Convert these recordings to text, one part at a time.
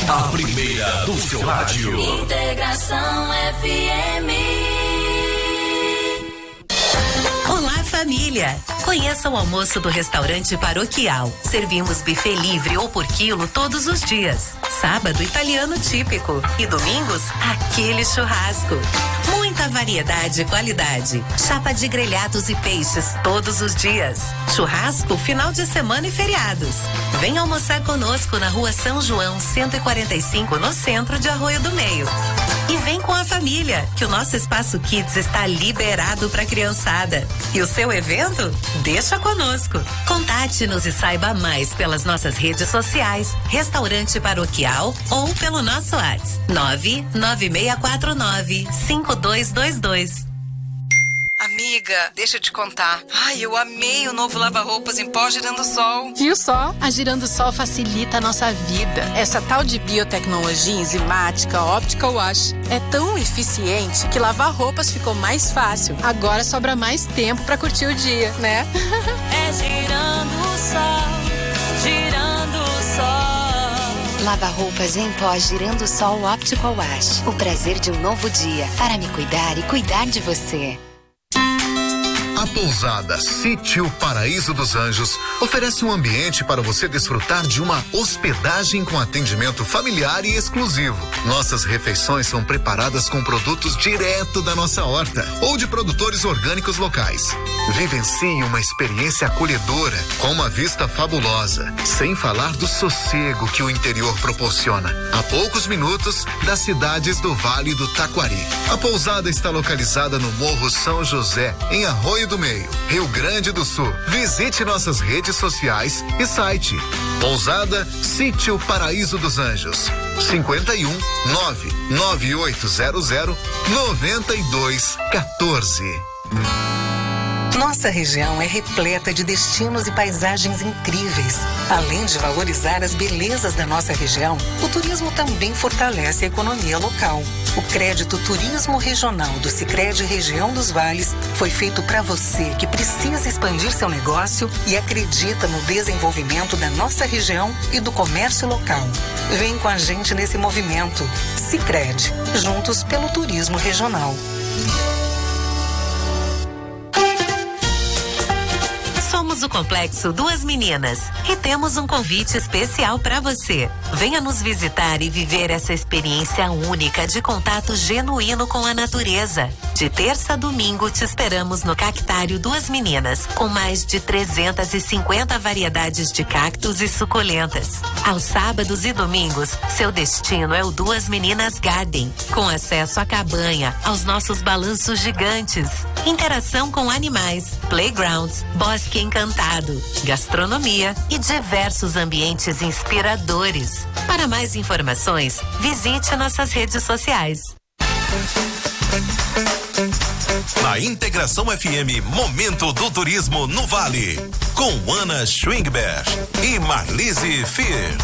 A primeira do seu rádio. Integração FM. Olá, família! Conheça o almoço do restaurante Paroquial. Servimos buffet livre ou por quilo todos os dias. Sábado, italiano típico. E domingos, aquele churrasco. Muita variedade e qualidade. Chapa de grelhados e peixes todos os dias. Churrasco, final de semana e feriados. Venha almoçar conosco na Rua São João, 145, no centro de Arroio do Meio. E vem com a família, que o nosso Espaço Kids está liberado para criançada. E o seu evento? Deixa conosco. Contate-nos e saiba mais pelas nossas redes sociais, Restaurante Paroquial ou pelo nosso WhatsApp 996495222. Amiga, deixa eu te contar. Ai, eu amei o novo lava-roupas em pó Girando Sol. Viu só? A Girando Sol facilita a nossa vida. Essa tal de biotecnologia enzimática Optical Wash é tão eficiente que lavar roupas ficou mais fácil. Agora sobra mais tempo pra curtir o dia, né? É Girando Sol, Girando Sol. Lava roupas em pó Girando Sol Optical Wash. O prazer de um novo dia para me cuidar e cuidar de você. A pousada Sítio Paraíso dos Anjos oferece um ambiente para você desfrutar de uma hospedagem com atendimento familiar e exclusivo. Nossas refeições são preparadas com produtos direto da nossa horta ou de produtores orgânicos locais. Vivencie uma experiência acolhedora com uma vista fabulosa, sem falar do sossego que o interior proporciona, a poucos minutos das cidades do Vale do Taquari. A pousada está localizada no Morro São José, em Arroio do Meio, Rio Grande do Sul. Visite nossas redes sociais e site. Pousada Sítio Paraíso dos Anjos. 51 99800 9214. Nossa região é repleta de destinos e paisagens incríveis. Além de valorizar as belezas da nossa região, o turismo também fortalece a economia local. O crédito Turismo Regional do Sicredi Região dos Vales foi feito para você que precisa expandir seu negócio e acredita no desenvolvimento da nossa região e do comércio local. Vem com a gente nesse movimento. Sicredi, juntos pelo turismo regional. Somos o Complexo Duas Meninas e temos um convite especial para você. Venha nos visitar e viver essa experiência única de contato genuíno com a natureza. De terça a domingo te esperamos no Cactário Duas Meninas, com mais de 350 variedades de cactos e suculentas. Aos sábados e domingos, seu destino é o Duas Meninas Garden, com acesso à cabanha, aos nossos balanços gigantes, interação com animais, playgrounds, bosque encantado, gastronomia e diversos ambientes inspiradores. Para mais informações, visite nossas redes sociais. Na Integração FM, Momento do Turismo no Vale, com Ana Schwingberg e Marlise Fier.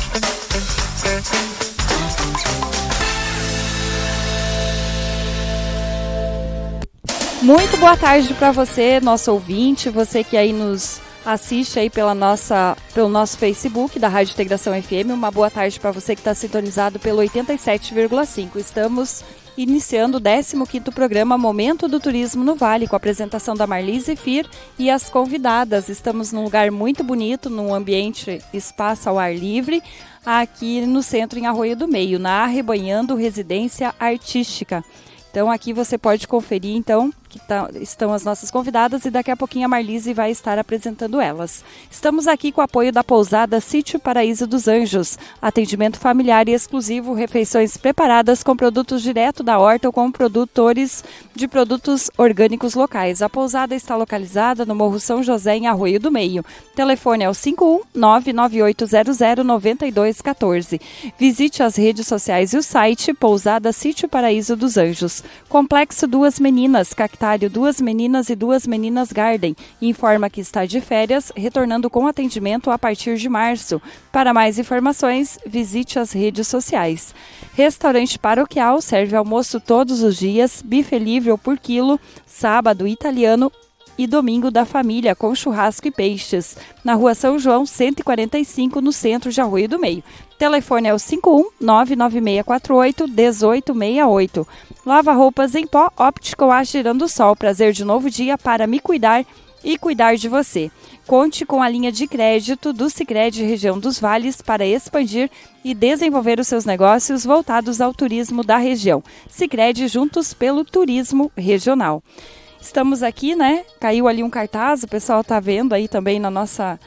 Muito boa tarde para você, nosso ouvinte, você que aí nos assiste aí pelo nosso Facebook da Rádio Integração FM. Uma boa tarde para você que está sintonizado pelo 87,5. Estamos iniciando o 15º programa Momento do Turismo no Vale, com a apresentação da Marlise Fier e as convidadas. Estamos num lugar muito bonito, num ambiente espaço ao ar livre, aqui no centro em Arroio do Meio, na Arrebanhando Residência Artística. Então aqui você pode conferir que estão as nossas convidadas e daqui a pouquinho a Marlise vai estar apresentando elas. Estamos aqui com o apoio da pousada Sítio Paraíso dos Anjos, atendimento familiar e exclusivo, refeições preparadas com produtos direto da horta ou com produtores de produtos orgânicos locais. A pousada está localizada no Morro São José, em Arroio do Meio. Telefone é o 51998009214. Visite as redes sociais e o site Pousada Sítio Paraíso dos Anjos. Complexo Duas Meninas, Cactário Duas Meninas e Duas Meninas Garden. Informa que está de férias, retornando com atendimento a partir de março. Para mais informações, visite as redes sociais. Restaurante Paroquial serve almoço todos os dias, bife livre ou por quilo, sábado italiano e domingo da família com churrasco e peixes, na Rua São João 145, no centro de Arroio do Meio. O telefone é o 51-99648-1868. Lava roupas em pó, Optical Wash Girando Sol. Prazer de novo dia para me cuidar e cuidar de você. Conte com a linha de crédito do Sicredi Região dos Vales para expandir e desenvolver os seus negócios voltados ao turismo da região. Sicredi, juntos pelo turismo regional. Estamos aqui, né? Caiu ali um cartaz, o pessoal tá vendo aí também na nossa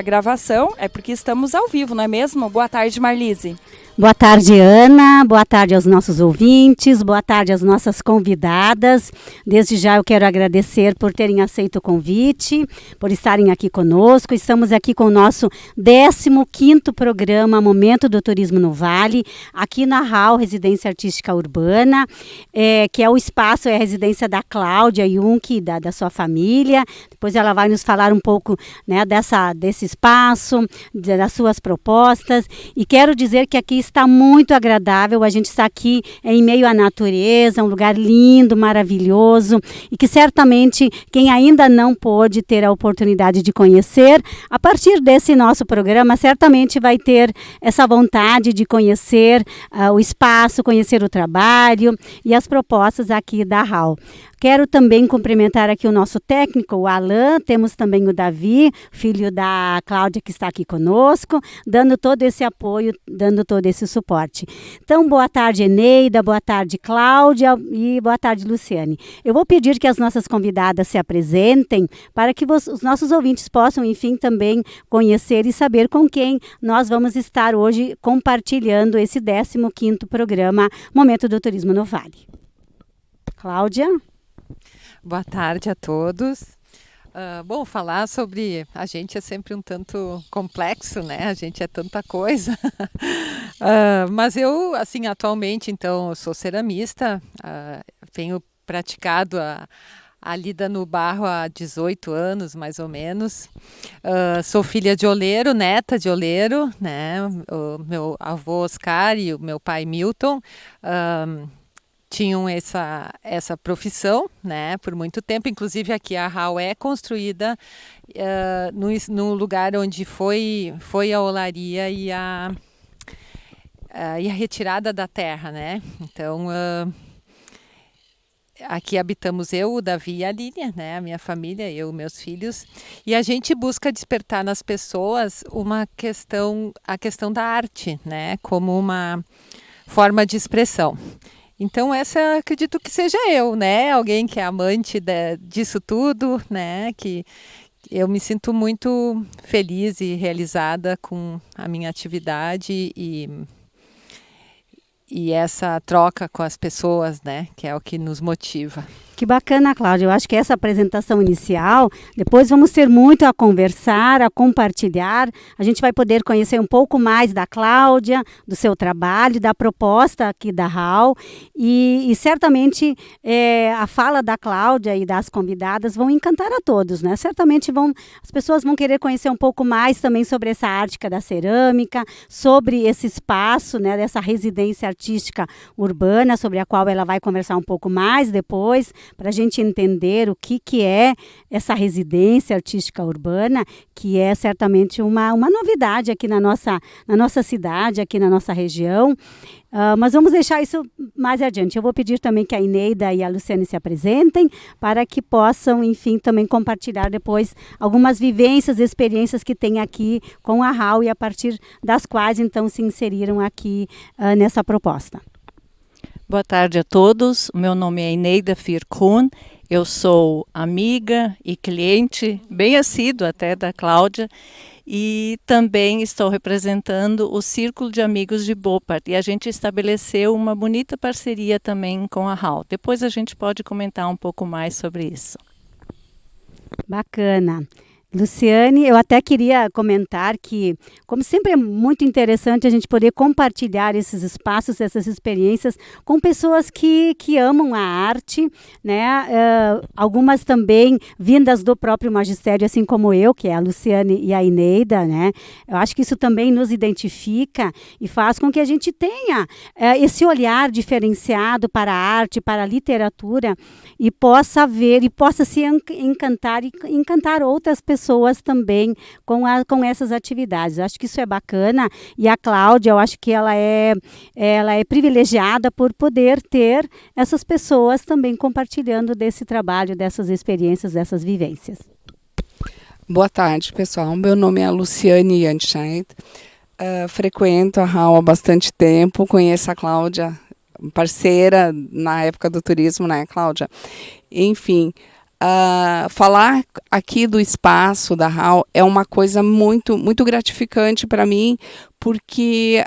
gravação. É porque estamos ao vivo, não é mesmo? Boa tarde, Marlise. Boa tarde, Ana. Boa tarde aos nossos ouvintes. Boa tarde às nossas convidadas. Desde já eu quero agradecer por terem aceito o convite, por estarem aqui conosco. Estamos aqui com o nosso 15º programa Momento do Turismo no Vale, aqui na RAU, Residência Artística Urbana, que é o espaço, é a residência da Cláudia Junck, da sua família. Depois ela vai nos falar um pouco, né, desse espaço, das suas propostas. E quero dizer que aqui está muito agradável, a gente está aqui em meio à natureza, um lugar lindo, maravilhoso, e que certamente quem ainda não pôde ter a oportunidade de conhecer, a partir desse nosso programa, certamente vai ter essa vontade de conhecer o espaço, conhecer o trabalho e as propostas aqui da RAU. Quero também cumprimentar aqui o nosso técnico, o Alan, temos também o Davi, filho da Cláudia, que está aqui conosco, dando todo esse apoio, dando todo esse suporte. Então, boa tarde, Eneida, boa tarde, Cláudia, e boa tarde, Luciane. Eu vou pedir que as nossas convidadas se apresentem para que os nossos ouvintes possam, enfim, também conhecer e saber com quem nós vamos estar hoje compartilhando esse 15º programa Momento do Turismo no Vale. Cláudia? Boa tarde a todos. Bom, falar sobre a gente é sempre um tanto complexo, né? A gente é tanta coisa. Mas eu, assim, atualmente, então, eu sou ceramista, tenho praticado a lida no barro há 18 anos, mais ou menos. Sou filha de oleiro, neta de oleiro, né? O meu avô Oscar e o meu pai Milton tinham essa profissão, né, por muito tempo. Inclusive aqui a RAU é construída no lugar onde foi a olaria e a retirada da terra, né. Então aqui habitamos eu, o Davi e a Línia, né, a minha família, eu e meus filhos, e a gente busca despertar nas pessoas a questão da arte, né, como uma forma de expressão. Então essa acredito que seja eu, né? Alguém que é amante disso tudo, né? Que eu me sinto muito feliz e realizada com a minha atividade e essa troca com as pessoas, né? Que é o que nos motiva. Que bacana, Cláudia. Eu acho que essa apresentação inicial, depois vamos ter muito a conversar, a compartilhar. A gente vai poder conhecer um pouco mais da Cláudia, do seu trabalho, da proposta aqui da RAU. E certamente a fala da Cláudia e das convidadas vão encantar a todos, né? Certamente as pessoas vão querer conhecer um pouco mais também sobre essa arte da cerâmica, sobre esse espaço, né, dessa residência artística urbana, sobre a qual ela vai conversar um pouco mais depois, para a gente entender o que é essa residência artística urbana, que é certamente uma novidade aqui na nossa cidade, aqui na nossa região. Mas vamos deixar isso mais adiante. Eu vou pedir também que a Eneida e a Luciane se apresentem para que possam, enfim, também compartilhar depois algumas vivências, experiências que tem aqui com a RAU e a partir das quais, então, se inseriram aqui nessa proposta. Boa tarde a todos, o meu nome é Eneida Firkun, eu sou amiga e cliente, bem assídua até da Cláudia, e também estou representando o Círculo de Amigos de Beauport, e a gente estabeleceu uma bonita parceria também com a RAU. Depois a gente pode comentar um pouco mais sobre isso. Bacana. Luciane, eu até queria comentar que, como sempre, é muito interessante a gente poder compartilhar esses espaços, essas experiências com pessoas que amam a arte, né? Algumas também vindas do próprio magistério, assim como eu, que é a Luciane e a Ineida, né? Eu acho que isso também nos identifica e faz com que a gente tenha esse olhar diferenciado para a arte, para a literatura e possa ver e possa se encantar e encantar outras pessoas também com essas atividades. Eu acho que isso é bacana e a Cláudia, eu acho que ela é privilegiada por poder ter essas pessoas também compartilhando desse trabalho, dessas experiências, dessas vivências. Boa tarde, pessoal. Meu nome é Luciane Janscheid. Frequento a RAU há bastante tempo, conheço a Cláudia, parceira na época do turismo, né, Cláudia? Enfim, falar aqui do espaço da RAU é uma coisa muito, muito gratificante para mim, porque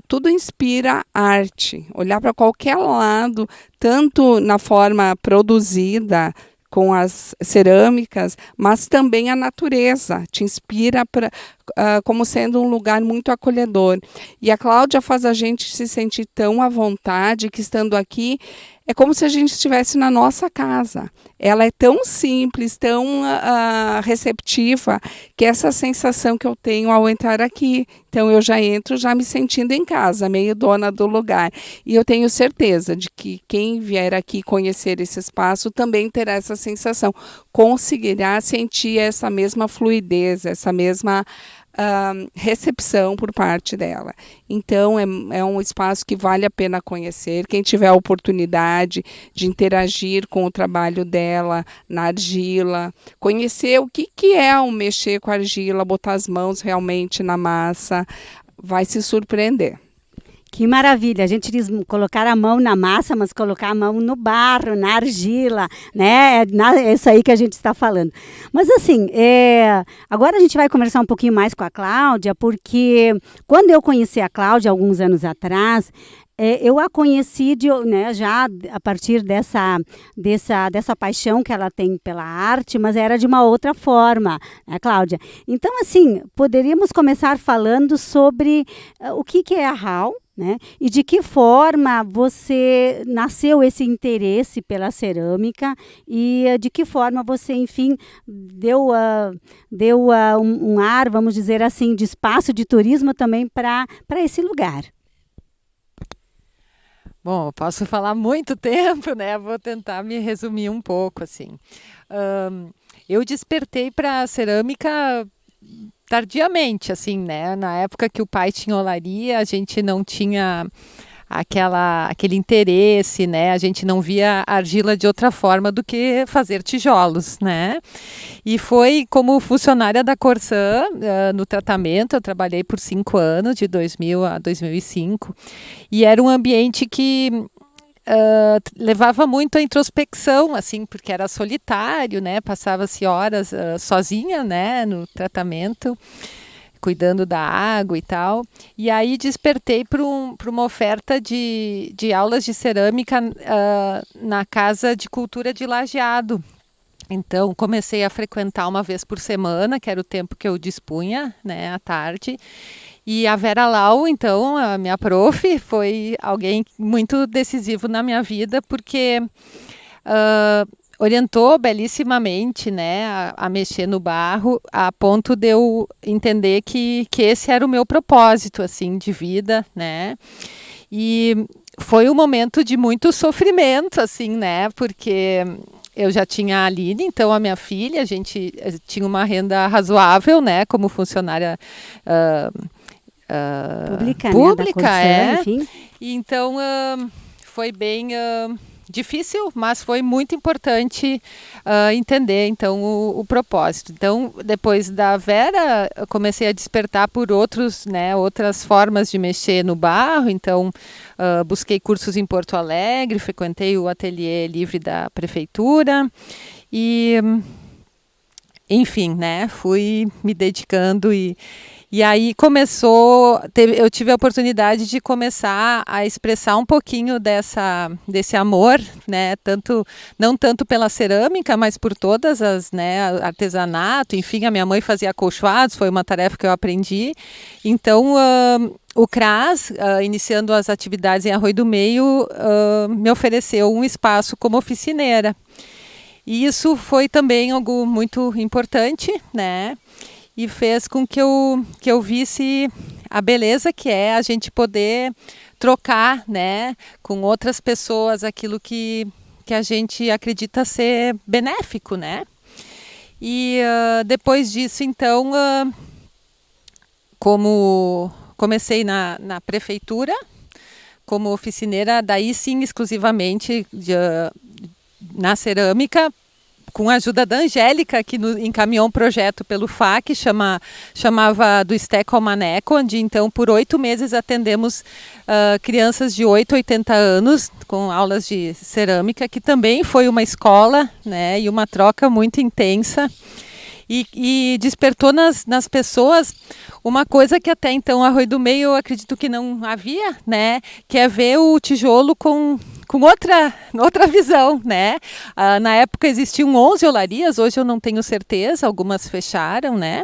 tudo inspira arte. Olhar para qualquer lado, tanto na forma produzida, com as cerâmicas, mas também a natureza te inspira como sendo um lugar muito acolhedor. E a Cláudia faz a gente se sentir tão à vontade que, estando aqui, é como se a gente estivesse na nossa casa. Ela é tão simples, tão receptiva, que essa sensação que eu tenho ao entrar aqui. Então, eu já entro já me sentindo em casa, meio dona do lugar. E eu tenho certeza de que quem vier aqui conhecer esse espaço também terá essa sensação. Conseguirá sentir essa mesma fluidez, essa mesma recepção por parte dela. Então, é um espaço que vale a pena conhecer. Quem tiver a oportunidade de interagir com o trabalho dela na argila, conhecer o que é o mexer com a argila, botar as mãos realmente na massa, vai se surpreender. Que maravilha, a gente diz colocar a mão na massa, mas colocar a mão no barro, na argila, né? É isso aí que a gente está falando. Mas assim, agora a gente vai conversar um pouquinho mais com a Cláudia, porque quando eu conheci a Cláudia, alguns anos atrás, eu a conheci já a partir dessa paixão que ela tem pela arte, mas era de uma outra forma, né, Cláudia? Então, assim, poderíamos começar falando sobre o que é a RAU, né? E de que forma você nasceu esse interesse pela cerâmica e de que forma você, enfim, deu um ar, vamos dizer assim, de espaço de turismo também para esse lugar. Bom, eu posso falar muito tempo, né? Vou tentar me resumir um pouco, assim. Eu despertei para a cerâmica tardiamente, assim, né? Na época que o pai tinha olaria, a gente não tinha aquele interesse, né? A gente não via a argila de outra forma do que fazer tijolos, né? E foi como funcionária da Corsã no tratamento. Eu trabalhei por 5 anos, de 2000 a 2005, e era um ambiente que levava muito a introspecção, assim, porque era solitário, né? Passava-se horas sozinha, né? No tratamento, cuidando da água e tal. E aí despertei para uma oferta de aulas de cerâmica na Casa de Cultura de Lajeado. Então, comecei a frequentar uma vez por semana, que era o tempo que eu dispunha, né, à tarde. E a Vera Lau, então, a minha prof, foi alguém muito decisivo na minha vida, porque orientou belíssimamente, né, a mexer no barro, a ponto de eu entender que esse era o meu propósito, assim, de vida, né. E foi um momento de muito sofrimento, assim, né, porque eu já tinha a Aline, então a minha filha, a gente tinha uma renda razoável, né, como funcionária pública, né, enfim. E então foi bem difícil, mas foi muito importante entender então o propósito. Então, depois da Vera, eu comecei a despertar por outras formas de mexer no barro. Então, busquei cursos em Porto Alegre, frequentei o ateliê livre da prefeitura e, enfim, né, fui me dedicando e E aí eu tive a oportunidade de começar a expressar um pouquinho desse amor, né? Não tanto pela cerâmica, mas por todas as, né, artesanato, enfim, a minha mãe fazia acolchoados, foi uma tarefa que eu aprendi. Então, o CRAS, iniciando as atividades em Arroio do Meio, me ofereceu um espaço como oficineira. E isso foi também algo muito importante, né? E fez com que eu visse a beleza que é a gente poder trocar, né, com outras pessoas aquilo que a gente acredita ser benéfico, né? E depois disso, então, como comecei na prefeitura, como oficineira, daí sim, exclusivamente na cerâmica, com a ajuda da Angélica, que encaminhou um projeto pelo FAC, chamava Do Esteco ao Maneco, onde então por 8 meses atendemos crianças de 8 a 80 anos com aulas de cerâmica, que também foi uma escola, né, e uma troca muito intensa. E despertou nas pessoas uma coisa que até então Arroio do Meio eu acredito que não havia, né, que é ver o tijolo com outra visão, né? Na época existiam 11 olarias, hoje eu não tenho certeza, algumas fecharam, né?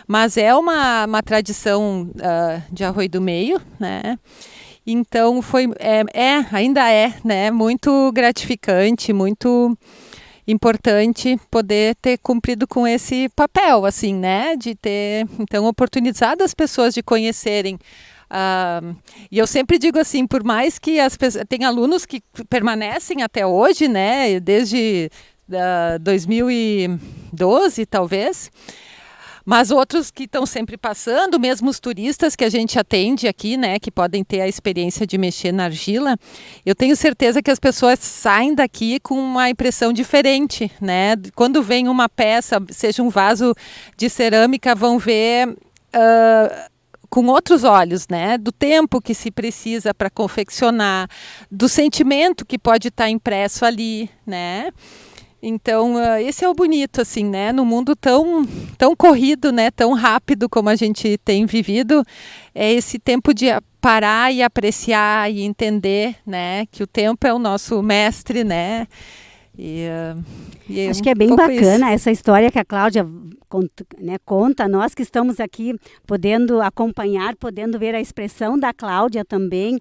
Mas é uma tradição de Arroio do Meio, né? Então ainda é, né, muito gratificante, muito importante poder ter cumprido com esse papel, assim, né? De ter, então, oportunizado as pessoas de conhecerem. E eu sempre digo assim, por mais que tem alunos que permanecem até hoje, né? Desde 2012, talvez. Mas outros que estão sempre passando, mesmo os turistas que a gente atende aqui, né, que podem ter a experiência de mexer na argila, eu tenho certeza que as pessoas saem daqui com uma impressão diferente, né? Quando vem uma peça, seja um vaso de cerâmica, vão ver com outros olhos, né? Do tempo que se precisa para confeccionar, do sentimento que pode estar impresso ali, né? Então, esse é o bonito, assim, né? No mundo tão corrido, né? Tão rápido como a gente tem vivido, é esse tempo de parar e apreciar e entender, né? Que o tempo é o nosso mestre, né? Acho que é bem bacana essa história que a Cláudia conta, nós que estamos aqui podendo acompanhar, podendo ver a expressão da Cláudia também,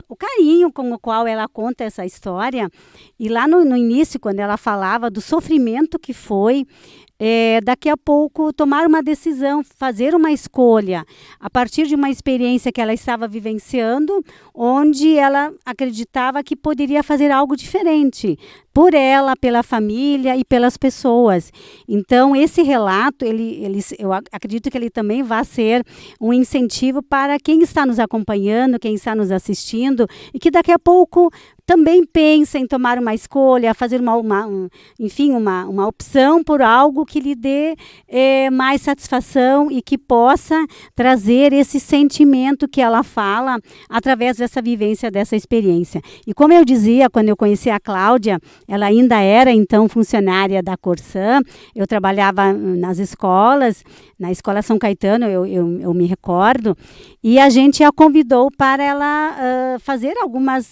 o carinho com o qual ela conta essa história. E lá no início, quando ela falava do sofrimento que foi, daqui a pouco tomar uma decisão, fazer uma escolha, a partir de uma experiência que ela estava vivenciando, onde ela acreditava que poderia fazer algo diferente, por ela, pela família e pelas pessoas. Então, esse relato, eu acredito que ele também vai ser um incentivo para quem está nos acompanhando, quem está nos assistindo, e que daqui a pouco também pensa em tomar uma escolha, fazer uma opção por algo que lhe dê mais satisfação e que possa trazer esse sentimento que ela fala através dessa vivência, dessa experiência. E como eu dizia, quando eu conheci a Cláudia, ela ainda era, então, funcionária da Corsã. Eu trabalhava nas escolas, na Escola São Caetano, eu me recordo, e a gente a convidou para ela fazer algumas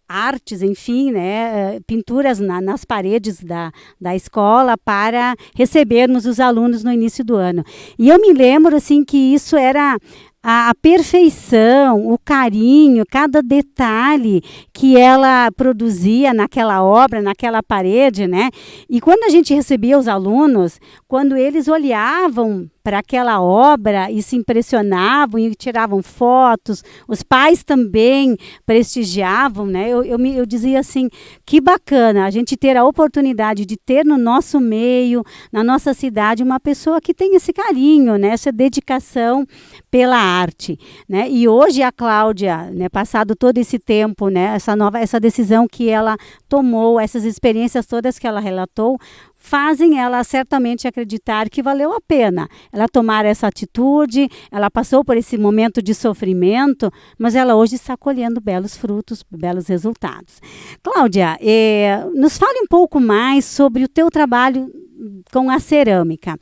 artes, enfim, né, pinturas nas paredes da escola para recebermos os alunos no início do ano. E eu me lembro, assim, que isso era a perfeição, o carinho, cada detalhe que ela produzia naquela obra, naquela parede, né? E quando a gente recebia os alunos, quando eles olhavam para aquela obra e se impressionavam e tiravam fotos, os pais também prestigiavam, né? Eu dizia assim, que bacana a gente ter a oportunidade de ter no nosso meio, na nossa cidade, uma pessoa que tem esse carinho, né? Essa dedicação pela arte, né? E hoje a Cláudia, né, passado todo esse tempo, né, essa decisão que ela tomou, essas experiências todas que ela relatou, fazem ela certamente acreditar que valeu a pena ela tomar essa atitude. Ela passou por esse momento de sofrimento, mas ela hoje está colhendo belos frutos, belos resultados. Cláudia, nos fale um pouco mais sobre o teu trabalho com a cerâmica.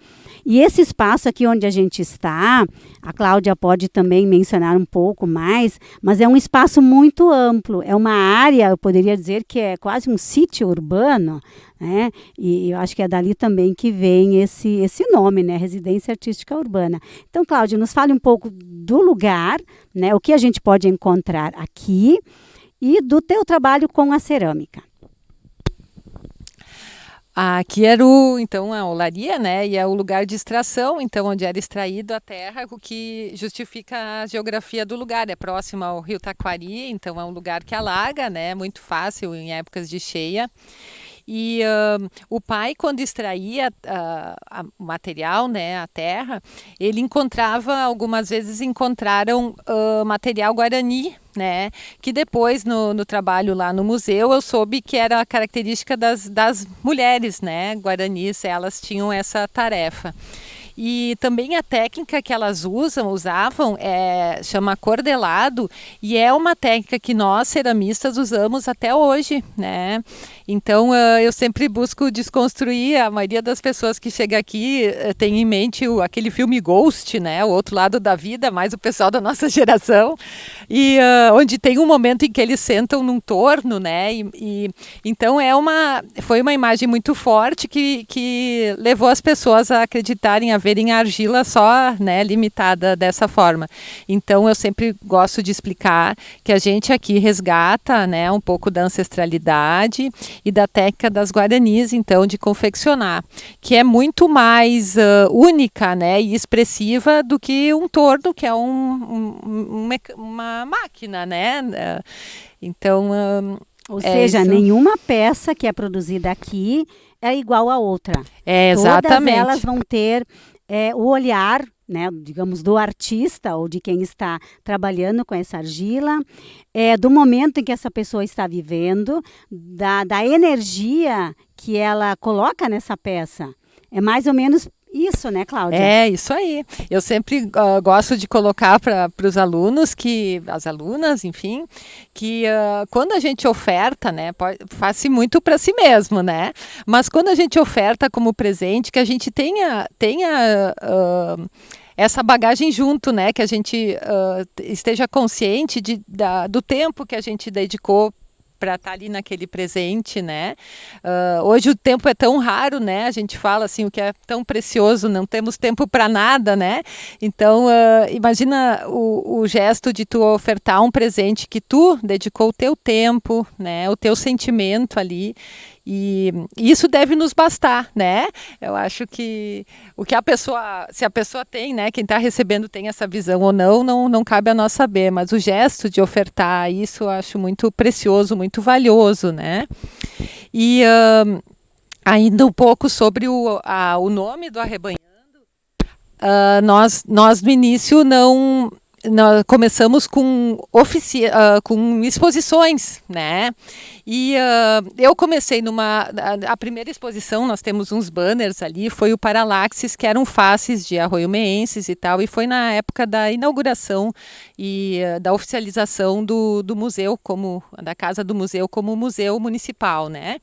E esse espaço aqui onde a gente está, a Cláudia pode também mencionar um pouco mais, mas é um espaço muito amplo, é uma área, eu poderia dizer que é quase um sítio urbano, né? E eu acho que é dali também que vem esse nome, né? Residência Artística Urbana. Então, Cláudia, nos fale um pouco do lugar, né? O que a gente pode encontrar aqui e do teu trabalho com a cerâmica. Aqui era então a olaria, né? E é o lugar de extração, então onde era extraído a terra, o que justifica a geografia do lugar. É próximo ao Rio Taquari, então é um lugar que alaga, né? Muito fácil em épocas de cheia. E o pai, quando extraía o material, né, a terra, ele algumas vezes encontraram material guarani, né, que depois no trabalho lá no museu eu soube que era a característica das mulheres, né, guaranis, elas tinham essa tarefa. E também a técnica que elas usavam chama cordelado, e é uma técnica que nós ceramistas usamos até hoje, né? Então eu sempre busco desconstruir. A maioria das pessoas que chega aqui tem em mente aquele filme Ghost, né? O Outro Lado da Vida, mais o pessoal da nossa geração, e onde tem um momento em que eles sentam num torno, né? Então foi uma imagem muito forte que levou as pessoas a acreditarem, a verem a argila só, né, limitada dessa forma. Então eu sempre gosto de explicar que a gente aqui resgata, né, um pouco da ancestralidade e da técnica das guaranis, então, de confeccionar, que é muito mais única, né, e expressiva do que um torno, que é uma máquina, né? Então, ou seja, nenhuma peça que é produzida aqui é igual a outra. Exatamente. Todas elas vão ter o olhar, né, digamos, do artista ou de quem está trabalhando com essa argila, do momento em que essa pessoa está vivendo, da energia que ela coloca nessa peça. É mais ou menos isso, né, Cláudia? É, isso aí. Eu sempre gosto de colocar para os alunos, as alunas, enfim, que quando a gente oferta, né, faz-se muito para si mesmo, né? Mas quando a gente oferta como presente, que a gente tenha essa bagagem junto, né? Que a gente esteja consciente do tempo que a gente dedicou para estar ali naquele presente, né? Hoje o tempo é tão raro, né? A gente fala assim, o que é tão precioso, não temos tempo para nada, né? Então, imagina o gesto de tu ofertar um presente que tu dedicou o teu tempo, né? O teu sentimento ali. E isso deve nos bastar, né? Eu acho que se a pessoa tem, né? Quem está recebendo tem essa visão ou não cabe a nós saber. Mas o gesto de ofertar isso eu acho muito precioso, muito valioso, né? E ainda um pouco sobre o nome do Arrebanhando. Nós no início nós começamos com exposições, né? E eu comecei a primeira exposição, nós temos uns banners ali, foi o Paralaxis, que eram faces de arroiomeenses e tal, e foi na época da inauguração e da oficialização do museu, da Casa do Museu como museu municipal, né?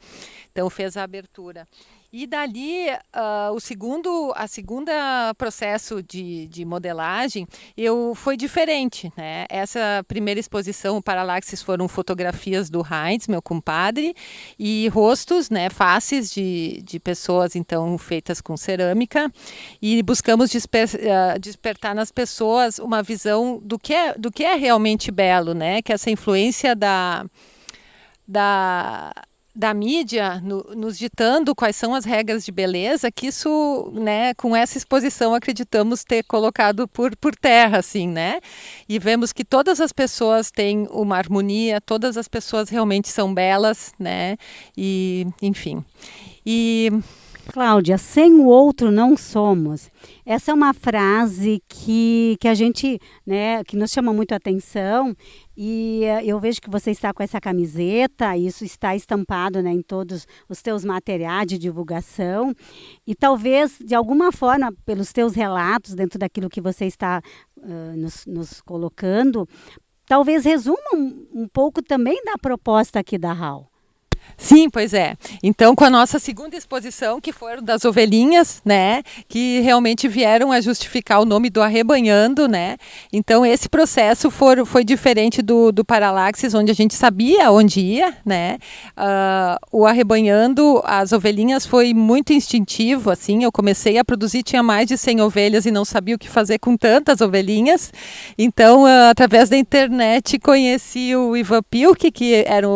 Então fez a abertura. E dali, a segunda processo de modelagem foi diferente, né? Essa primeira exposição, o Paralaxis, foram fotografias do Heinz, meu compadre, e rostos, né? Faces de pessoas, então, feitas com cerâmica, e buscamos despertar nas pessoas uma visão do que é realmente belo, né? Que essa influência da mídia nos ditando quais são as regras de beleza, que isso, né, com essa exposição acreditamos ter colocado por terra, assim, né? E vemos que todas as pessoas têm uma harmonia, todas as pessoas realmente são belas, né? E, enfim. Cláudia, sem o outro não somos. Essa é uma frase que a gente, né, que nos chama muito a atenção, e eu vejo que você está com essa camiseta, isso está estampado, né, em todos os teus materiais de divulgação, e talvez, de alguma forma, pelos teus relatos, dentro daquilo que você está nos colocando, talvez resuma um pouco também da proposta aqui da HAL. Sim, pois é. Então, com a nossa segunda exposição, que foram das ovelhinhas, né, que realmente vieram a justificar o nome do Arrebanhando, né. Então, esse processo foi diferente do Paralaxes, onde a gente sabia onde ia, né. O Arrebanhando as ovelhinhas foi muito instintivo, assim. Eu comecei a produzir, tinha mais de 100 ovelhas e não sabia o que fazer com tantas ovelhinhas. Então, através da internet, conheci o Ivan Pilk, que era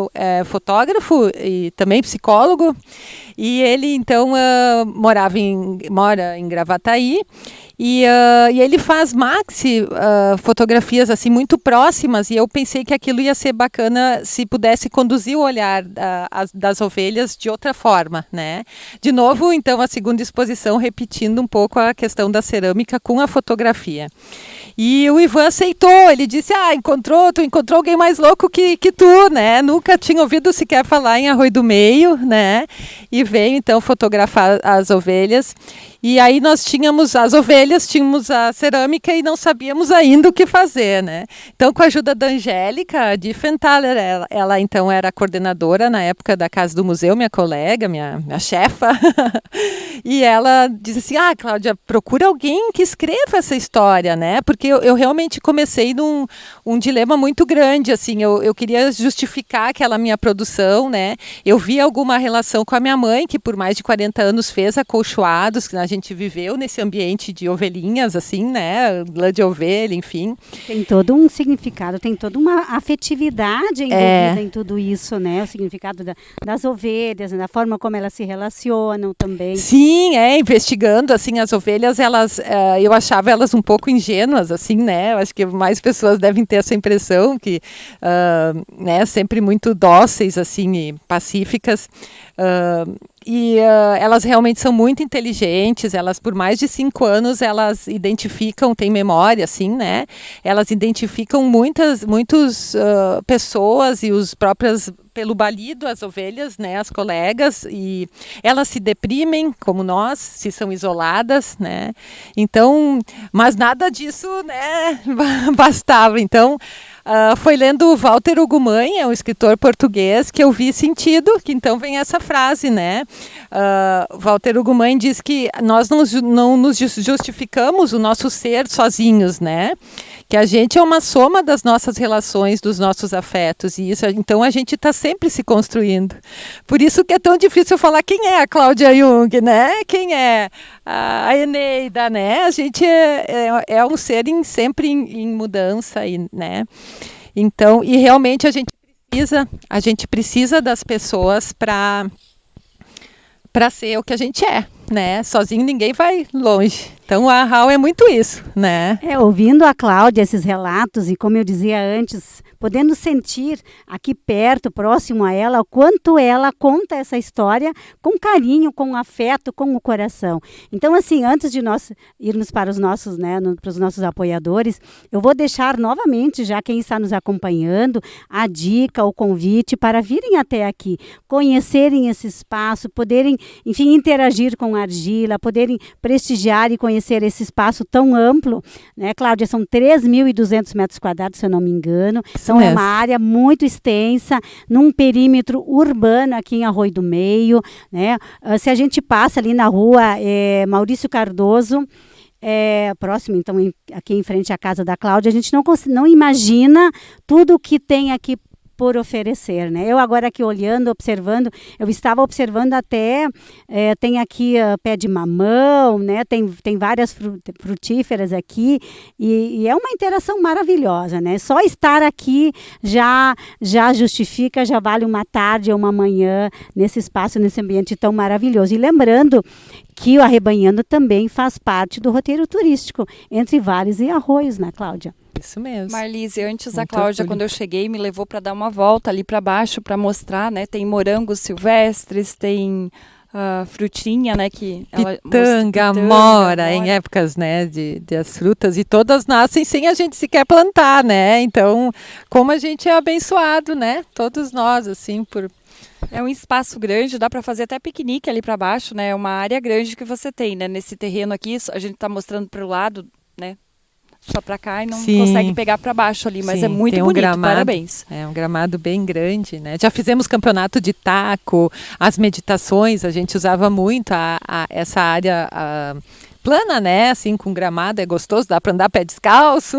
fotógrafo e também psicólogo, e ele então mora em Gravataí, e ele faz maxi fotografias assim muito próximas, e eu pensei que aquilo ia ser bacana se pudesse conduzir o olhar das ovelhas de outra forma, né? De novo, então, a segunda exposição repetindo um pouco a questão da cerâmica com a fotografia. E o Ivan aceitou, ele disse, tu encontrou alguém mais louco que tu, né? Nunca tinha ouvido sequer falar em Arroio do Meio, né? E veio então fotografar as ovelhas. E aí nós tínhamos as ovelhas, tínhamos a cerâmica e não sabíamos ainda o que fazer, né? Então, com a ajuda da Angélica Diffenthaler, ela então era coordenadora na época da Casa do Museu, minha colega, minha chefa, e ela disse assim, Cláudia, procura alguém que escreva essa história, né? Porque eu realmente comecei num dilema muito grande, assim, eu queria justificar aquela minha produção, né? Eu vi alguma relação com a minha mãe, que por mais de 40 anos fez acolchoados, que a gente viveu nesse ambiente de ovelhinhas, assim, né? Lã de ovelha, enfim. Tem todo um significado, tem toda uma afetividade envolvida em tudo isso, né? O significado das ovelhas, da forma como elas se relacionam também. Sim, investigando, assim, as ovelhas, eu achava elas um pouco ingênuas, assim, né? Eu acho que mais pessoas devem ter essa impressão, que, né, sempre muito dóceis, assim, e pacíficas. E elas realmente são muito inteligentes, elas por mais de 5 anos, elas identificam, têm memória, assim, né? Elas identificam muitas pessoas e os próprios, pelo balido, as ovelhas, né? As colegas, e elas se deprimem, como nós, se são isoladas, né? Então, mas nada disso, né? Bastava, então... foi lendo Walter Ugumãe, um escritor português, que eu vi sentido, que então vem essa frase, né? Walter Ugumãe diz que nós não nos justificamos o nosso ser sozinhos, né? Que a gente é uma soma das nossas relações, dos nossos afetos, e isso, então a gente está sempre se construindo. Por isso que é tão difícil falar quem é a Cláudia Jung, né? Quem é a Eneida, né? A gente é um ser sempre em mudança, né? Então, e realmente a gente precisa das pessoas para ser o que a gente é, né? Sozinho ninguém vai longe. Então, a RAU é muito isso, né? Ouvindo a Cláudia, esses relatos, e como eu dizia antes, podendo sentir aqui perto, próximo a ela, o quanto ela conta essa história com carinho, com afeto, com o coração. Então, assim, antes de nós irmos para os nossos, né, para os nossos apoiadores, eu vou deixar novamente, já quem está nos acompanhando, a dica, o convite para virem até aqui, conhecerem esse espaço, poderem, enfim, interagir com a argila, poderem prestigiar e conhecer esse espaço tão amplo, né, Cláudia? São 3.200 metros quadrados, se eu não me engano. Então, é uma área muito extensa, num perímetro urbano aqui em Arroio do Meio, né? Se a gente passa ali na rua Maurício Cardoso, próximo, então, aqui em frente à casa da Cláudia, a gente não imagina tudo o que tem aqui por oferecer, né? Eu agora aqui olhando, observando, eu estava observando até, tem aqui pé de mamão, né? Tem várias frutíferas aqui, e é uma interação maravilhosa, né? Só estar aqui já justifica, já vale uma tarde ou uma manhã nesse espaço, nesse ambiente tão maravilhoso. E lembrando que o Arrebanhando também faz parte do roteiro turístico, entre vales e arroios, né, Cláudia? Isso mesmo. Marlise, antes a Cláudia, quando eu cheguei, me levou para dar uma volta ali para baixo para mostrar, né? Tem morangos silvestres, tem frutinha, né? Pitanga, amora, em épocas, né? De as frutas, e todas nascem sem a gente sequer plantar, né? Então, como a gente é abençoado, né? Todos nós, assim, É um espaço grande, dá para fazer até piquenique ali para baixo, né? É uma área grande que você tem, né? Nesse terreno aqui, a gente está mostrando para o lado, né? só para cá e não Sim. consegue pegar para baixo ali, mas Sim, é muito tem um bonito, gramado, parabéns. É um gramado bem grande, né? Já fizemos campeonato de taco, as meditações, a gente usava muito essa área plana, né? Assim, com gramado, é gostoso, dá para andar pé descalço.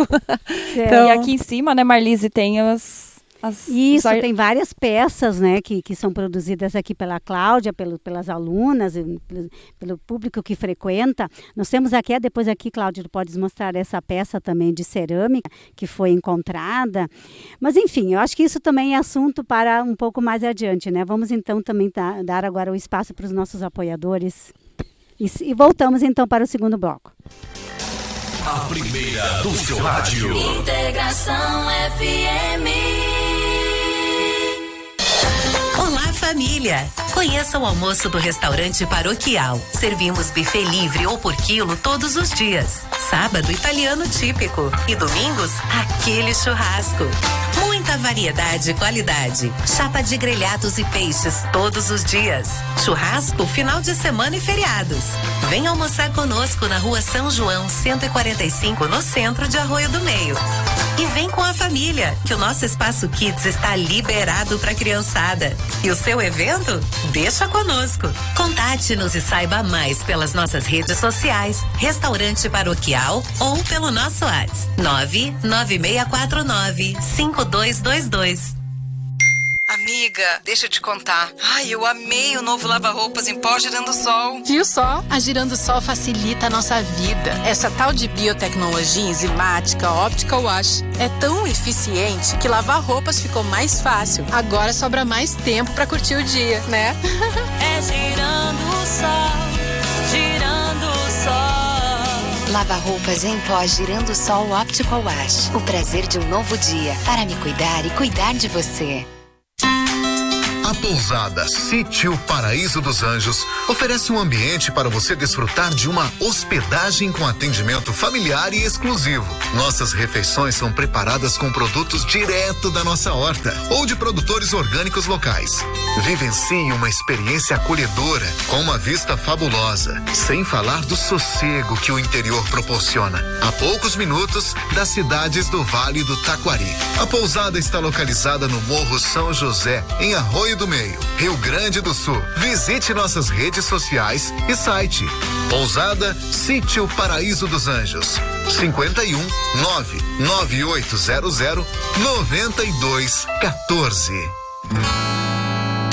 Então, e aqui em cima, né, Marlise, tem Isso, tem várias peças, né, que são produzidas aqui pela Cláudia, pelas alunas, pelo público que frequenta. Nós temos aqui, depois aqui, Cláudia, tu podes mostrar essa peça também de cerâmica que foi encontrada. Mas, enfim, eu acho que isso também é assunto para um pouco mais adiante, né? Vamos, então, também dar agora o espaço para os nossos apoiadores. E voltamos, então, para o segundo bloco. A primeira do seu rádio. Integração FM. Olá, família! Conheça o almoço do restaurante Paroquial. Servimos buffet livre ou por quilo todos os dias. Sábado, italiano típico. E domingos, aquele churrasco. Muita variedade e qualidade. Chapa de grelhados e peixes todos os dias. Churrasco, final de semana e feriados. Venha almoçar conosco na Rua São João, 145, no centro de Arroio do Meio. E vem com a família, que o nosso espaço Kids está liberado para criançada. E o seu evento? Deixa conosco. Contate-nos e saiba mais pelas nossas redes sociais, Restaurante Paroquial ou pelo nosso WhatsApp 99649-5222. Amiga, deixa eu te contar. Ai, eu amei o novo lava-roupas em pó Girando Sol. Viu só? A Girando Sol facilita a nossa vida. Essa tal de biotecnologia enzimática Optical Wash é tão eficiente que lavar roupas ficou mais fácil. Agora sobra mais tempo pra curtir o dia, né? É girando o sol, girando o sol. Lava-roupas em pó Girando Sol Optical Wash. O prazer de um novo dia para me cuidar e cuidar de você. A pousada Sítio Paraíso dos Anjos oferece um ambiente para você desfrutar de uma hospedagem com atendimento familiar e exclusivo. Nossas refeições são preparadas com produtos direto da nossa horta ou de produtores orgânicos locais. Vivencie uma experiência acolhedora com uma vista fabulosa, sem falar do sossego que o interior proporciona, a poucos minutos das cidades do Vale do Taquari. A pousada está localizada no Morro São José, em Arroio do Meio, Rio Grande do Sul. Visite nossas redes sociais e site. Pousada Sítio Paraíso dos Anjos. 51 99800 9214.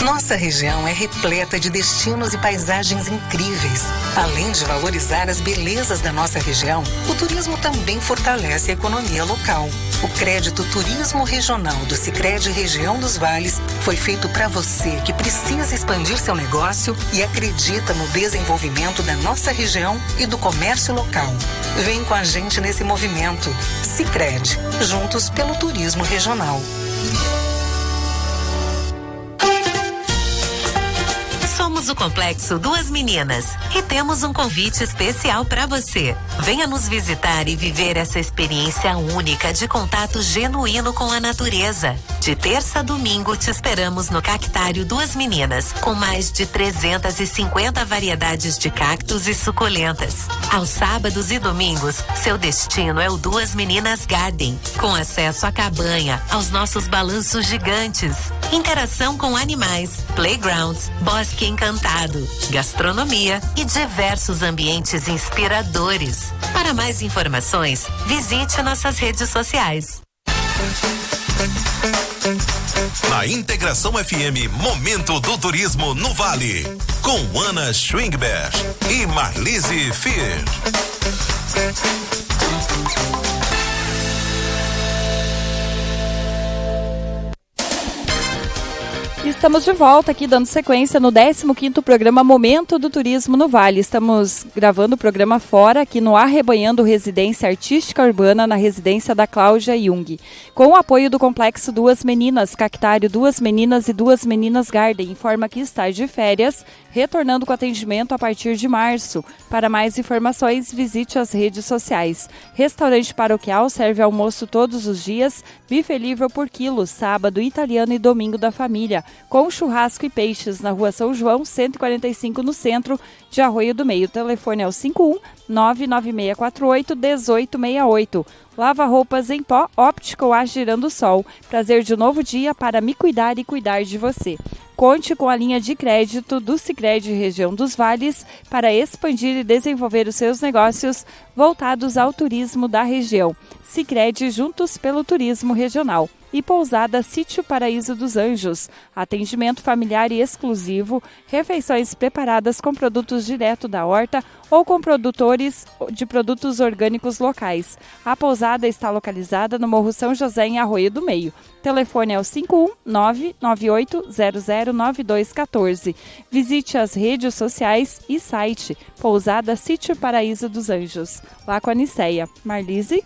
Nossa região é repleta de destinos e paisagens incríveis. Além de valorizar as belezas da nossa região, o turismo também fortalece a economia local. O crédito Turismo Regional do Sicredi Região dos Vales foi feito para você que precisa expandir seu negócio e acredita no desenvolvimento da nossa região e do comércio local. Vem com a gente nesse movimento. Sicredi, juntos pelo turismo regional. Somos o Complexo Duas Meninas e temos um convite especial para você. Venha nos visitar e viver essa experiência única de contato genuíno com a natureza. De terça a domingo te esperamos no Cactário Duas Meninas, com mais de 350 variedades de cactos e suculentas. Aos sábados e domingos, seu destino é o Duas Meninas Garden, com acesso à cabanha, aos nossos balanços gigantes, interação com animais, playgrounds, bosque encantado, gastronomia e diversos ambientes inspiradores. Para mais informações, visite nossas redes sociais. Na Integração FM, Momento do Turismo no Vale, com Ana Schwingberg e Marlise Fier. Estamos de volta aqui, dando sequência no 15º programa Momento do Turismo no Vale. Estamos gravando o programa fora, aqui no Arrebanhando Residência Artística Urbana, na residência da Cláudia Jung. Com o apoio do Complexo Duas Meninas, Cactário Duas Meninas e Duas Meninas Garden, informa que está de férias, retornando com atendimento a partir de março. Para mais informações, visite as redes sociais. Restaurante Paroquial serve almoço todos os dias, buffet livre por quilo, sábado, italiano e domingo da família. com churrasco e peixes na Rua São João, 145 no centro de Arroio do Meio. O telefone é o 51-99648-1868. Lava roupas em pó, Optical Wash Girando Sol. Prazer de um novo dia para me cuidar e cuidar de você. Conte com a linha de crédito do Sicredi Região dos Vales para expandir e desenvolver os seus negócios voltados ao turismo da região. Sicredi, juntos pelo turismo regional. E Pousada Sítio Paraíso dos Anjos. Atendimento familiar e exclusivo, refeições preparadas com produtos direto da horta ou com produtores de produtos orgânicos locais. A pousada está localizada no Morro São José, em Arroio do Meio. Telefone é o 51998009214. Visite as redes sociais e site Pousada Sítio Paraíso dos Anjos. Lá com a Niceia. Marlise?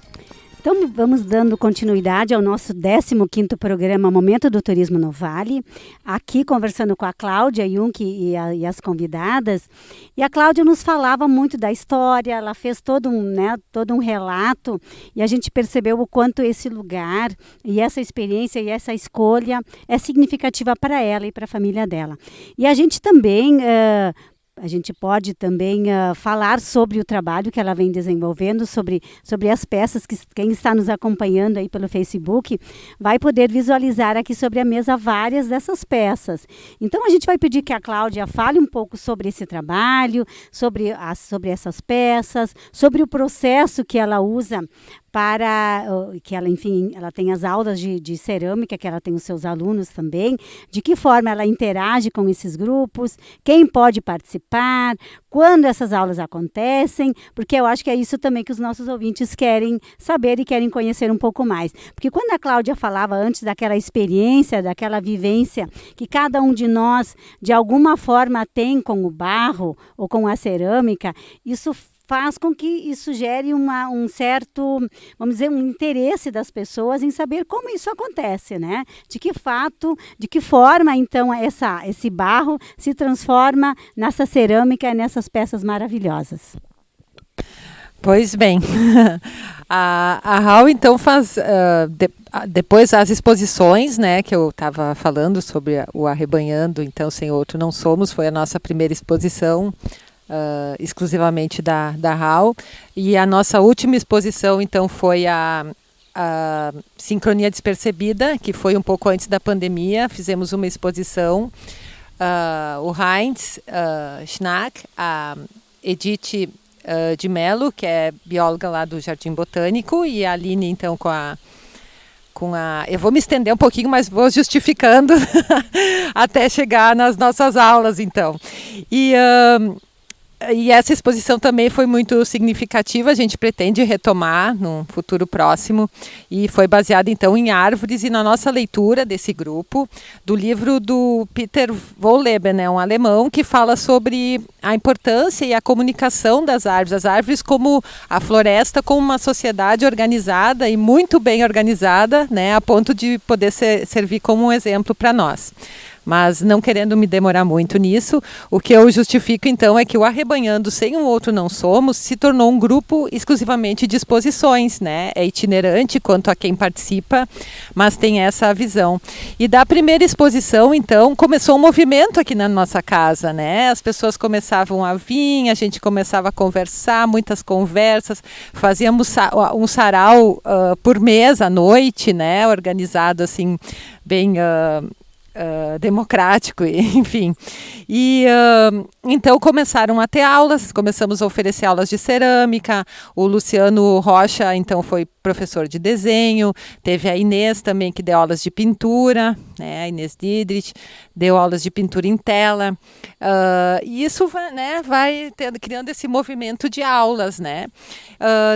Então, vamos dando continuidade ao nosso 15º programa Momento do Turismo no Vale, aqui conversando com a Cláudia Junck e as convidadas. E a Cláudia nos falava muito da história, ela fez todo um relato, e a gente percebeu o quanto esse lugar e essa experiência e essa escolha é significativa para ela e para a família dela. E a gente também... A gente pode também falar sobre o trabalho que ela vem desenvolvendo, sobre as peças que quem está nos acompanhando aí pelo Facebook vai poder visualizar aqui sobre a mesa várias dessas peças. Então, a gente vai pedir que a Cláudia fale um pouco sobre esse trabalho, sobre essas peças, sobre o processo que ela usa para que ela, enfim, ela tem as aulas de cerâmica, que ela tem os seus alunos também, de que forma ela interage com esses grupos, quem pode participar, quando essas aulas acontecem, porque eu acho que é isso também que os nossos ouvintes querem saber e querem conhecer um pouco mais. Porque quando a Cláudia falava antes daquela experiência, daquela vivência que cada um de nós, de alguma forma, tem com o barro ou com a cerâmica, isso faz com que isso gere um certo, vamos dizer, um interesse das pessoas em saber como isso acontece, né? De que forma, então, esse barro se transforma nessa cerâmica, nessas peças maravilhosas. Pois bem, a Raul, então, faz, depois as exposições, né, que eu estava falando sobre o Arrebanhando, então, Sem Outro Não Somos, foi a nossa primeira exposição, exclusivamente da Raul, e a nossa última exposição então foi a Sincronia Despercebida, que foi um pouco antes da pandemia. Fizemos uma exposição, o Heinz Schnack, a Edith de Mello, que é bióloga lá do Jardim Botânico, e a Aline então com a eu vou me estender um pouquinho, mas vou justificando até chegar nas nossas aulas então. E essa exposição também foi muito significativa, a gente pretende retomar num futuro próximo, e foi baseada então em árvores e na nossa leitura desse grupo, do livro do Peter Wohlleben, né, um alemão, que fala sobre a importância e a comunicação das árvores, as árvores como a floresta, como uma sociedade organizada e muito bem organizada, né, a ponto de poder servir como um exemplo para nós. Mas não querendo me demorar muito nisso, o que eu justifico então é que o Arrebanhando Sem Um Outro Não Somos se tornou um grupo exclusivamente de exposições, né? É itinerante quanto a quem participa, mas tem essa visão. E da primeira exposição, então, começou um movimento aqui na nossa casa, né? As pessoas começavam a vir, a gente começava a conversar, muitas conversas, fazíamos um sarau por mês à noite, né? Organizado assim, bem... democrático, enfim. E então começaram a ter aulas, começamos a oferecer aulas de cerâmica. O Luciano Rocha então foi professor de desenho, teve a Inês também que deu aulas de pintura, né? A Inês Didrich deu aulas de pintura em tela, e isso vai criando esse movimento de aulas, né?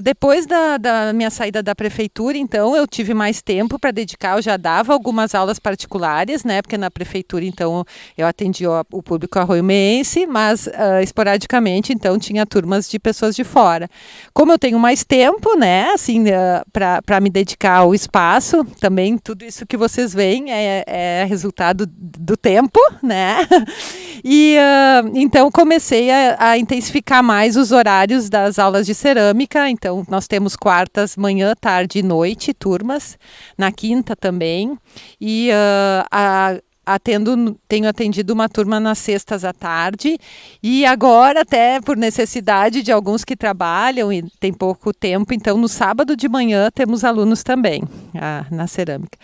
Depois da minha saída da prefeitura, então eu tive mais tempo para dedicar, eu já dava algumas aulas particulares, né? Porque na prefeitura então eu atendia o público arroiomeense, mas esporadicamente então tinha turmas de pessoas de fora. Como eu tenho mais tempo, né, assim, para me dedicar ao espaço, também tudo isso que vocês veem é resultado do tempo, né? E então comecei a intensificar mais os horários das aulas de cerâmica. Então nós temos quartas, manhã, tarde e noite, turmas, na quinta também. E tenho atendido uma turma nas sextas à tarde e agora até por necessidade de alguns que trabalham e tem pouco tempo, então no sábado de manhã temos alunos também na cerâmica.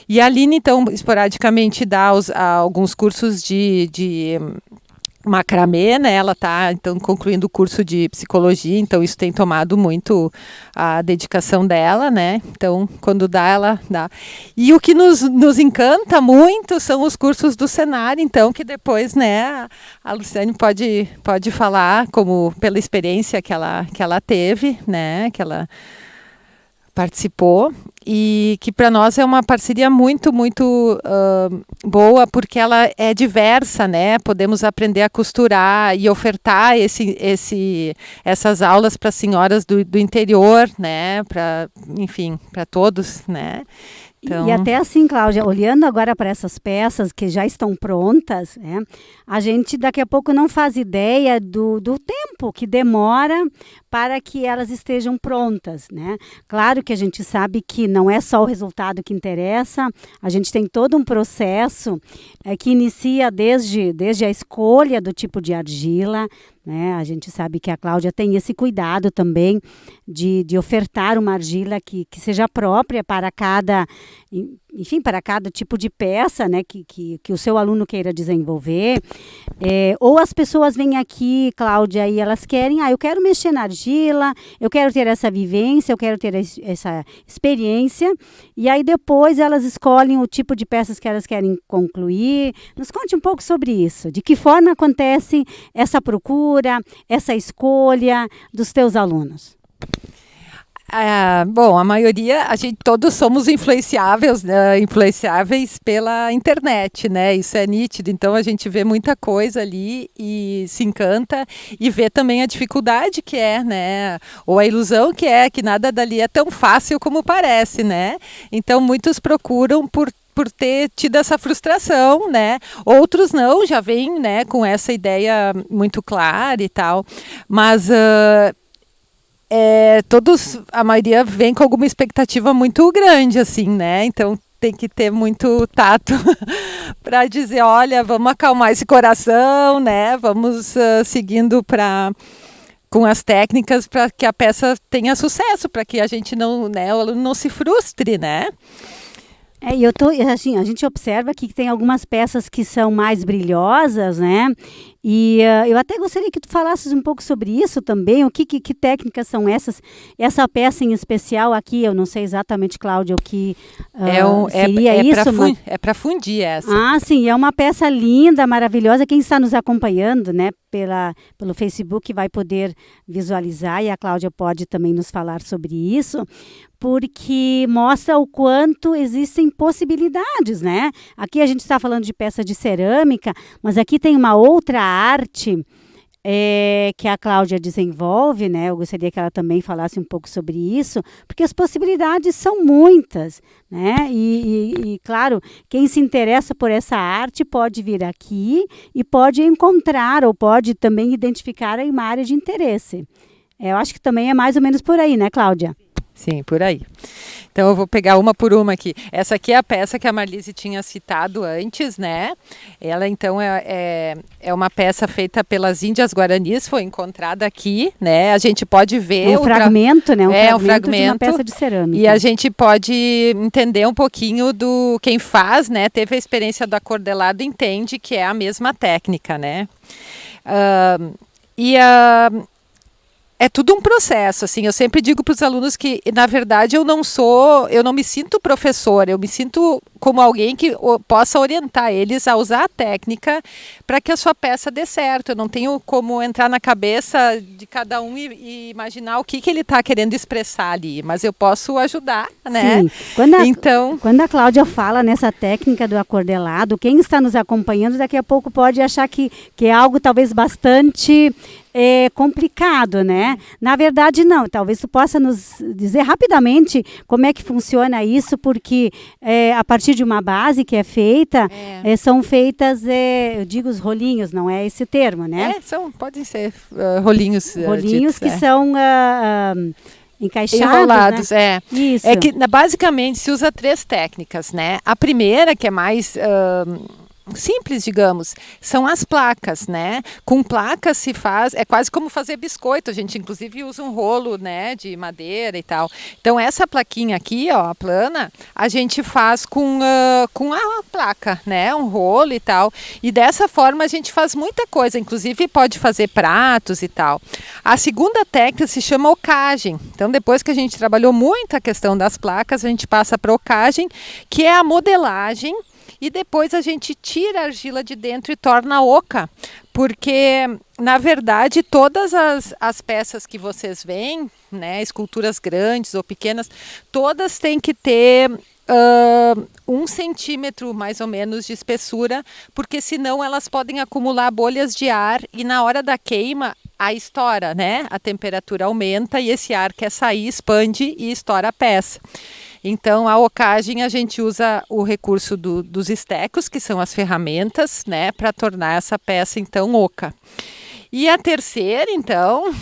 E a Aline, então, esporadicamente dá alguns cursos de macramê, né? Ela está, então, concluindo o curso de psicologia, então isso tem tomado muito a dedicação dela, né? Então, quando dá, ela dá. E o que nos encanta muito são os cursos do Senar, então, que depois, né, a Luciane pode falar como pela experiência que ela teve, né? Que ela participou e que para nós é uma parceria muito boa, porque ela é diversa, né? Podemos aprender a costurar e ofertar essas aulas para senhoras do interior, né? Enfim, para todos, né? Então... E até assim, Cláudia, olhando agora para essas peças que já estão prontas, né, a gente daqui a pouco não faz ideia do tempo que demora para que elas estejam prontas, né? Claro que a gente sabe que não é só o resultado que interessa, a gente tem todo um processo que inicia desde a escolha do tipo de argila, né? A gente sabe que a Cláudia tem esse cuidado também de ofertar uma argila que seja própria para cada, enfim, para cada tipo de peça, né? Que o seu aluno queira desenvolver. Ou as pessoas vêm aqui, Cláudia, e elas querem, eu quero mexer na argila, eu quero ter essa vivência, eu quero ter essa experiência, e aí depois elas escolhem o tipo de peças que elas querem concluir. Nos conte um pouco sobre isso, de que forma acontece essa procura, essa escolha dos teus alunos. Bom, a maioria, todos somos influenciáveis pela internet, né? Isso é nítido, então a gente vê muita coisa ali e se encanta e vê também a dificuldade que é, né? Ou a ilusão que nada dali é tão fácil como parece, né? Então muitos procuram por ter tido essa frustração, né? Outros não, já vêm, né, com essa ideia muito clara e tal, mas... a maioria vem com alguma expectativa muito grande, assim, né? Então tem que ter muito tato para dizer, olha, vamos acalmar esse coração, né? Vamos seguindo com as técnicas para que a peça tenha sucesso, para que a gente não, né, o aluno não se frustre, né? A gente observa aqui que tem algumas peças que são mais brilhosas, né? E eu até gostaria que tu falasses um pouco sobre isso também, que técnicas são essas? Essa peça em especial aqui, eu não sei exatamente, Cláudia, o que seria isso. É para fundir essa. Ah, sim, é uma peça linda, maravilhosa. Quem está nos acompanhando, né, pelo Facebook vai poder visualizar, e a Cláudia pode também nos falar sobre isso, porque mostra o quanto existem possibilidades, né? Aqui a gente está falando de peça de cerâmica, mas aqui tem uma outra arte que a Cláudia desenvolve, né? Eu gostaria que ela também falasse um pouco sobre isso, porque as possibilidades são muitas, né? E claro, quem se interessa por essa arte pode vir aqui e pode encontrar, ou pode também identificar uma área de interesse. Eu acho que também é mais ou menos por aí, né, Cláudia? Sim, por aí. Então eu vou pegar uma por uma aqui. Essa aqui é a peça que a Marlise tinha citado antes, né? Ela então é uma peça feita pelas Índias Guaranis, foi encontrada aqui, né? A gente pode ver... Um fragmento, né? Um fragmento de uma peça de cerâmica. E a gente pode entender um pouquinho do... Quem faz, né? Teve a experiência do acordelado, entende que é a mesma técnica, né? É tudo um processo, assim, eu sempre digo para os alunos que, na verdade, eu não me sinto professora, eu me sinto como alguém que possa orientar eles a usar a técnica para que a sua peça dê certo. Eu não tenho como entrar na cabeça de cada um e imaginar o que ele está querendo expressar ali, mas eu posso ajudar, né? Sim. Quando a Cláudia fala nessa técnica do acordelado, quem está nos acompanhando daqui a pouco pode achar que é algo talvez bastante... complicado, né? Na verdade, não. Talvez tu possa nos dizer rapidamente como é que funciona isso, porque a partir de uma base que é feita, são feitas, eu digo os rolinhos, não é esse termo, né? Podem ser rolinhos. Rolinhos que são... encaixados, enrolados, né? Isso. É que basicamente se usa 3 técnicas, né? A primeira, que é mais simples, digamos, são as placas, né? Com placas se faz, é quase como fazer biscoito, a gente inclusive usa um rolo, né, de madeira e tal. Então essa plaquinha aqui, ó, a plana, a gente faz com a placa, né, um rolo e tal. E dessa forma a gente faz muita coisa, inclusive pode fazer pratos e tal. A segunda técnica se chama ocagem. Então depois que a gente trabalhou muito a questão das placas, a gente passa para ocagem, que é a modelagem. E depois a gente tira a argila de dentro e torna oca, porque, na verdade, todas as peças que vocês veem, né, esculturas grandes ou pequenas, todas têm que ter 1 centímetro, mais ou menos, de espessura, porque senão elas podem acumular bolhas de ar e na hora da queima, a estoura, né? A temperatura aumenta e esse ar quer sair, expande e estoura a peça. Então, a ocagem, a gente usa o recurso dos estecos, que são as ferramentas, né, para tornar essa peça, então, oca. E a terceira, então,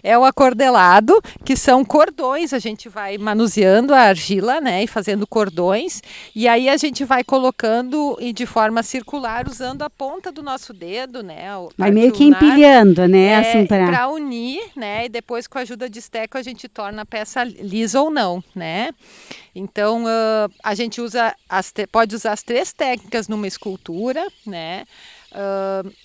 é o acordelado, que são cordões. A gente vai manuseando a argila, né, e fazendo cordões. E aí a gente vai colocando de forma circular, usando a ponta do nosso dedo, né. Vai meio que empilhando, né, assim para unir, né, e depois com a ajuda de esteco a gente torna a peça lisa ou não, né. Então, a gente pode usar as 3 técnicas numa escultura, né.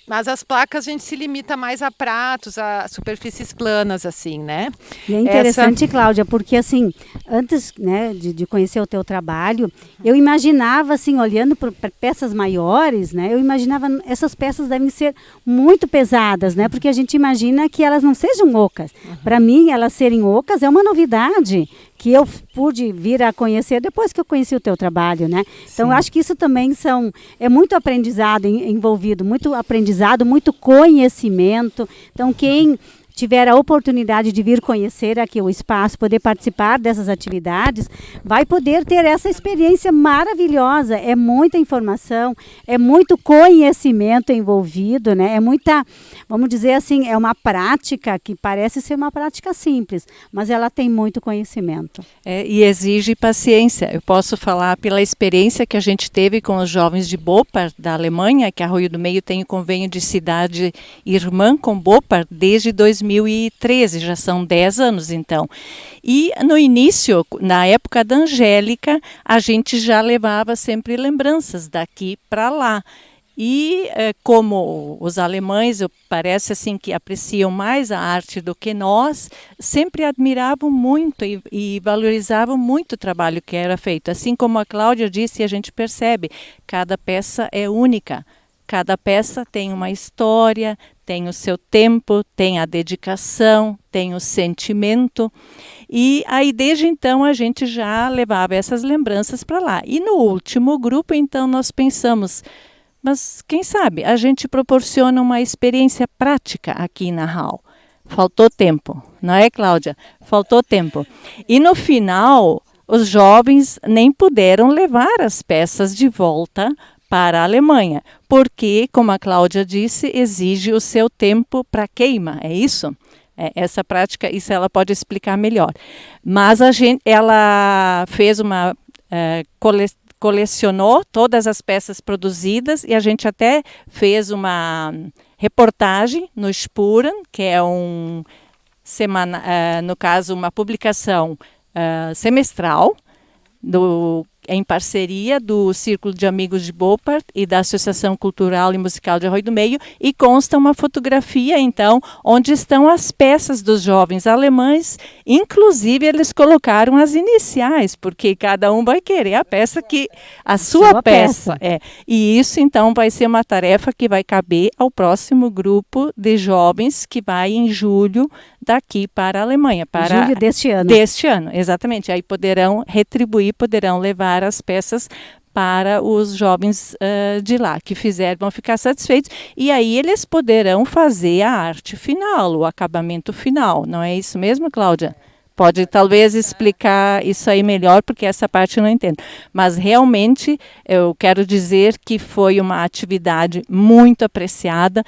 Mas as placas a gente se limita mais a pratos, a superfícies planas, assim, né? E é interessante, Cláudia, porque assim, antes, né, de conhecer o teu trabalho, eu imaginava, assim, olhando para peças maiores, né, eu imaginava essas peças devem ser muito pesadas, né, porque a gente imagina que elas não sejam ocas. Para mim, elas serem ocas é uma novidade que eu pude vir a conhecer depois que eu conheci o teu trabalho, né? Então, eu acho que isso também é muito aprendizado envolvido, muito aprendizado, muito conhecimento. Então, quem tiver a oportunidade de vir conhecer aqui o espaço, poder participar dessas atividades, vai poder ter essa experiência maravilhosa. É muita informação, é muito conhecimento envolvido, né? É muita, vamos dizer assim, é uma prática que parece ser uma prática simples, mas ela tem muito conhecimento. E exige paciência. Eu posso falar pela experiência que a gente teve com os jovens de Boppard, da Alemanha, que a Arroio do Meio tem o convênio de cidade irmã com Boppard desde 2013, já são 10 anos então. E no início, na época da Angélica, a gente já levava sempre lembranças daqui para lá. E como os alemães, parece assim que apreciam mais a arte do que nós, sempre admiravam muito e valorizavam muito o trabalho que era feito. Assim como a Cláudia disse, a gente percebe, cada peça é única. Cada peça tem uma história, tem o seu tempo, tem a dedicação, tem o sentimento. E aí, desde então, a gente já levava essas lembranças para lá. E no último grupo, então, nós pensamos, mas quem sabe a gente proporciona uma experiência prática aqui na HAL. Faltou tempo, não é, Cláudia? Faltou tempo. E no final, os jovens nem puderam levar as peças de volta para a Alemanha, porque, como a Cláudia disse, exige o seu tempo para queima, é isso? Essa prática, isso ela pode explicar melhor. Mas ela fez uma colecionou todas as peças produzidas e a gente até fez uma reportagem no Spuren, que é no caso, uma publicação semestral em parceria do Círculo de Amigos de Boppard e da Associação Cultural e Musical de Arroio do Meio, e consta uma fotografia, então, onde estão as peças dos jovens alemães, inclusive eles colocaram as iniciais, porque cada um vai querer a peça a sua peça. E isso, então, vai ser uma tarefa que vai caber ao próximo grupo de jovens que vai em julho daqui para a Alemanha. Julho deste ano. Deste ano, exatamente. Aí poderão retribuir, poderão levar as peças para os jovens de lá, que vão ficar satisfeitos, e aí eles poderão fazer a arte final, o acabamento final. Não é isso mesmo, Cláudia? Pode talvez explicar isso aí melhor, porque essa parte eu não entendo. Mas realmente eu quero dizer que foi uma atividade muito apreciada,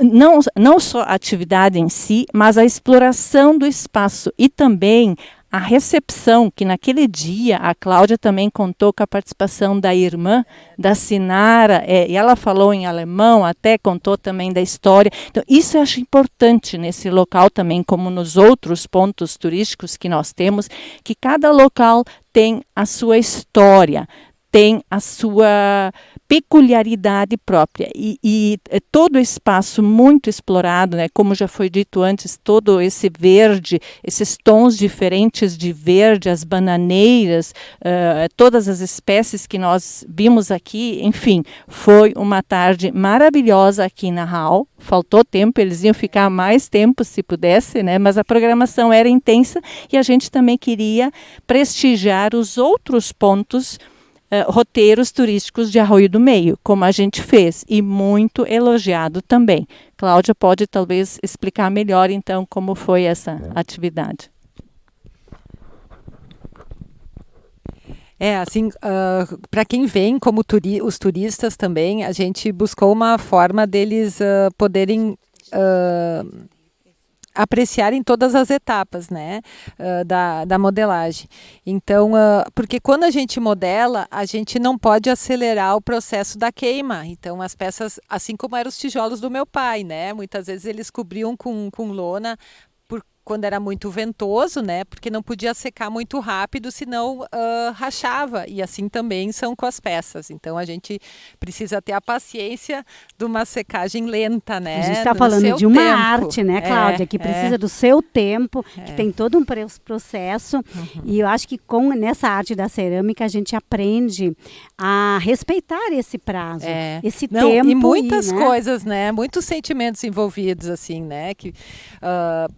não só a atividade em si, mas a exploração do espaço e também a recepção, que naquele dia a Cláudia também contou com a participação da irmã, da Sinara, e ela falou em alemão, até contou também da história. Então, isso eu acho importante nesse local também, como nos outros pontos turísticos que nós temos, que cada local tem a sua história, tem a sua peculiaridade própria e todo o espaço muito explorado, né, como já foi dito antes, todo esse verde, esses tons diferentes de verde, as bananeiras, todas as espécies que nós vimos aqui, enfim, foi uma tarde maravilhosa aqui na HAL. Faltou tempo, eles iam ficar mais tempo se pudesse, né, mas a programação era intensa e a gente também queria prestigiar os outros pontos roteiros turísticos de Arroio do Meio, como a gente fez, e muito elogiado também. Cláudia pode talvez explicar melhor, então, como foi essa atividade. Assim, para quem vem como os turistas também, a gente buscou uma forma deles poderem apreciar em todas as etapas, né, da modelagem. Então, porque quando a gente modela, a gente não pode acelerar o processo da queima. Então, as peças, assim como eram os tijolos do meu pai, né, muitas vezes eles cobriam com lona quando era muito ventoso, né, porque não podia secar muito rápido, senão rachava, e assim também são com as peças. Então a gente precisa ter a paciência de uma secagem lenta, né? A gente está falando de uma arte, né, Cláudia, que precisa do seu tempo, que tem todo um processo, e eu acho que nessa arte da cerâmica a gente aprende a respeitar esse prazo, esse tempo. E muitas coisas, né, muitos sentimentos envolvidos, assim, né, que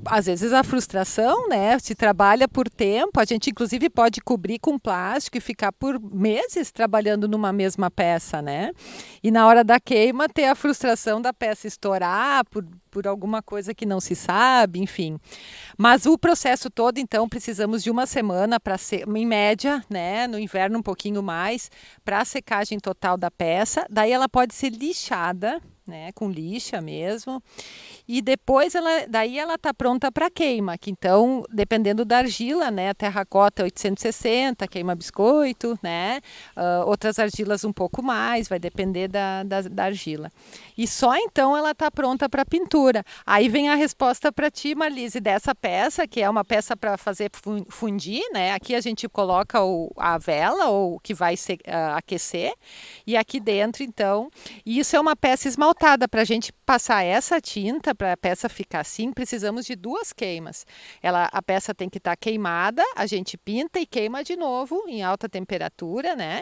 às vezes a frustração, né? Se trabalha por tempo, a gente inclusive pode cobrir com plástico e ficar por meses trabalhando numa mesma peça, né? E na hora da queima ter a frustração da peça estourar por alguma coisa que não se sabe, enfim. Mas o processo todo, então, precisamos de uma semana para ser, em média, né? No inverno um pouquinho mais, para a secagem total da peça. Daí ela pode ser lixada, né, com lixa mesmo, e depois daí ela está pronta para queima, que então, dependendo da argila, né, a terracota 860, queima biscoito, né, outras argilas um pouco mais, vai depender da argila. E só então ela está pronta para pintura. Aí vem a resposta para ti, Marlise, dessa peça, que é uma peça para fazer fundir, né, aqui a gente coloca a vela, ou que vai aquecer, e aqui dentro, então, isso é uma peça esmaltada. Para a gente passar essa tinta, para a peça ficar assim, precisamos de 2 queimas. A peça tem que estar queimada, a gente pinta e queima de novo em alta temperatura, né?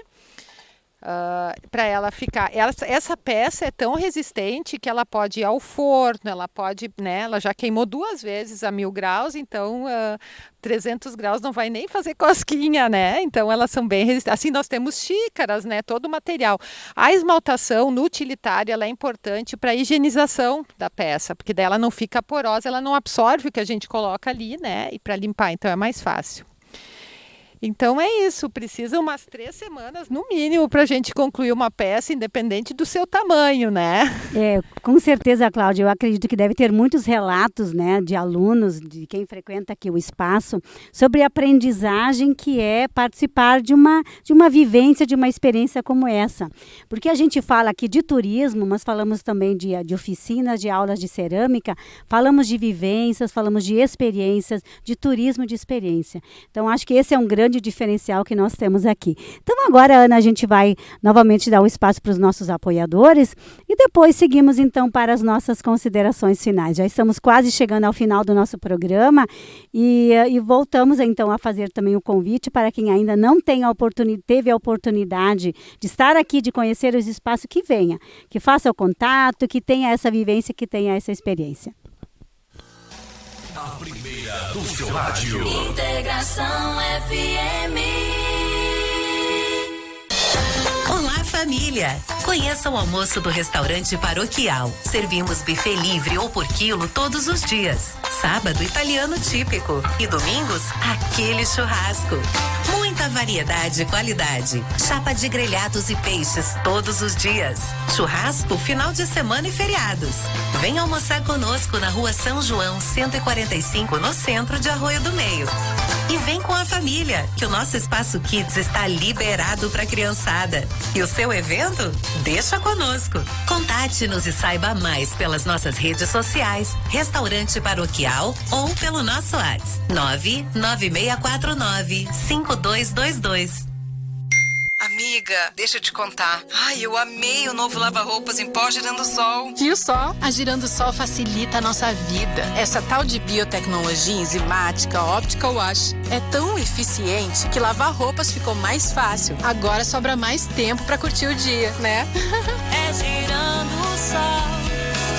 Para ela ficar. Essa peça é tão resistente que ela pode ir ao forno, ela pode, né? Ela já queimou 2 vezes a 1000 graus, então 300 graus não vai nem fazer cosquinha, né? Então elas são bem resistentes. Assim, nós temos xícaras, né? Todo o material. A esmaltação no utilitário ela é importante para a higienização da peça, porque daí ela não fica porosa, ela não absorve o que a gente coloca ali, né? E para limpar, então é mais fácil. Então é isso, precisa umas 3 semanas no mínimo para a gente concluir uma peça, independente do seu tamanho, né? Com certeza, Cláudia, eu acredito que deve ter muitos relatos, né, de alunos, de quem frequenta aqui o espaço, sobre a aprendizagem que é participar de uma vivência, de uma experiência como essa. Porque a gente fala aqui de turismo, mas falamos também de oficinas, de aulas de cerâmica, falamos de vivências, falamos de experiências, de turismo de experiência. Então, acho que esse é um grande diferencial que nós temos aqui. Então agora, Ana, a gente vai novamente dar um espaço para os nossos apoiadores e depois seguimos então para as nossas considerações finais. Já estamos quase chegando ao final do nosso programa e voltamos então a fazer também o convite para quem ainda não teve a oportunidade de estar aqui, de conhecer os espaços, que venha, que faça o contato, que tenha essa vivência, que tenha essa experiência. A primeira do seu rádio. Integração FM. Olá, família! Conheça o almoço do restaurante Paroquial. Servimos buffet livre ou por quilo todos os dias. Sábado, italiano típico. E domingos, aquele churrasco. Muito Muita variedade e qualidade. Chapa de grelhados e peixes todos os dias. Churrasco, final de semana e feriados. Vem almoçar conosco na Rua São João 145, no centro de Arroio do Meio. E vem com a família, que o nosso Espaço Kids está liberado para criançada. E o seu evento? Deixa conosco. Contate-nos e saiba mais pelas nossas redes sociais, Restaurante Paroquial ou pelo nosso WhatsApp 996495222. Amiga, deixa eu te contar. Ai, eu amei o novo lava-roupas em pó Girando Sol. Viu só? A Girando Sol facilita a nossa vida. Essa tal de biotecnologia enzimática Optical Wash é tão eficiente que lavar roupas ficou mais fácil. Agora sobra mais tempo pra curtir o dia, né? É Girando Sol,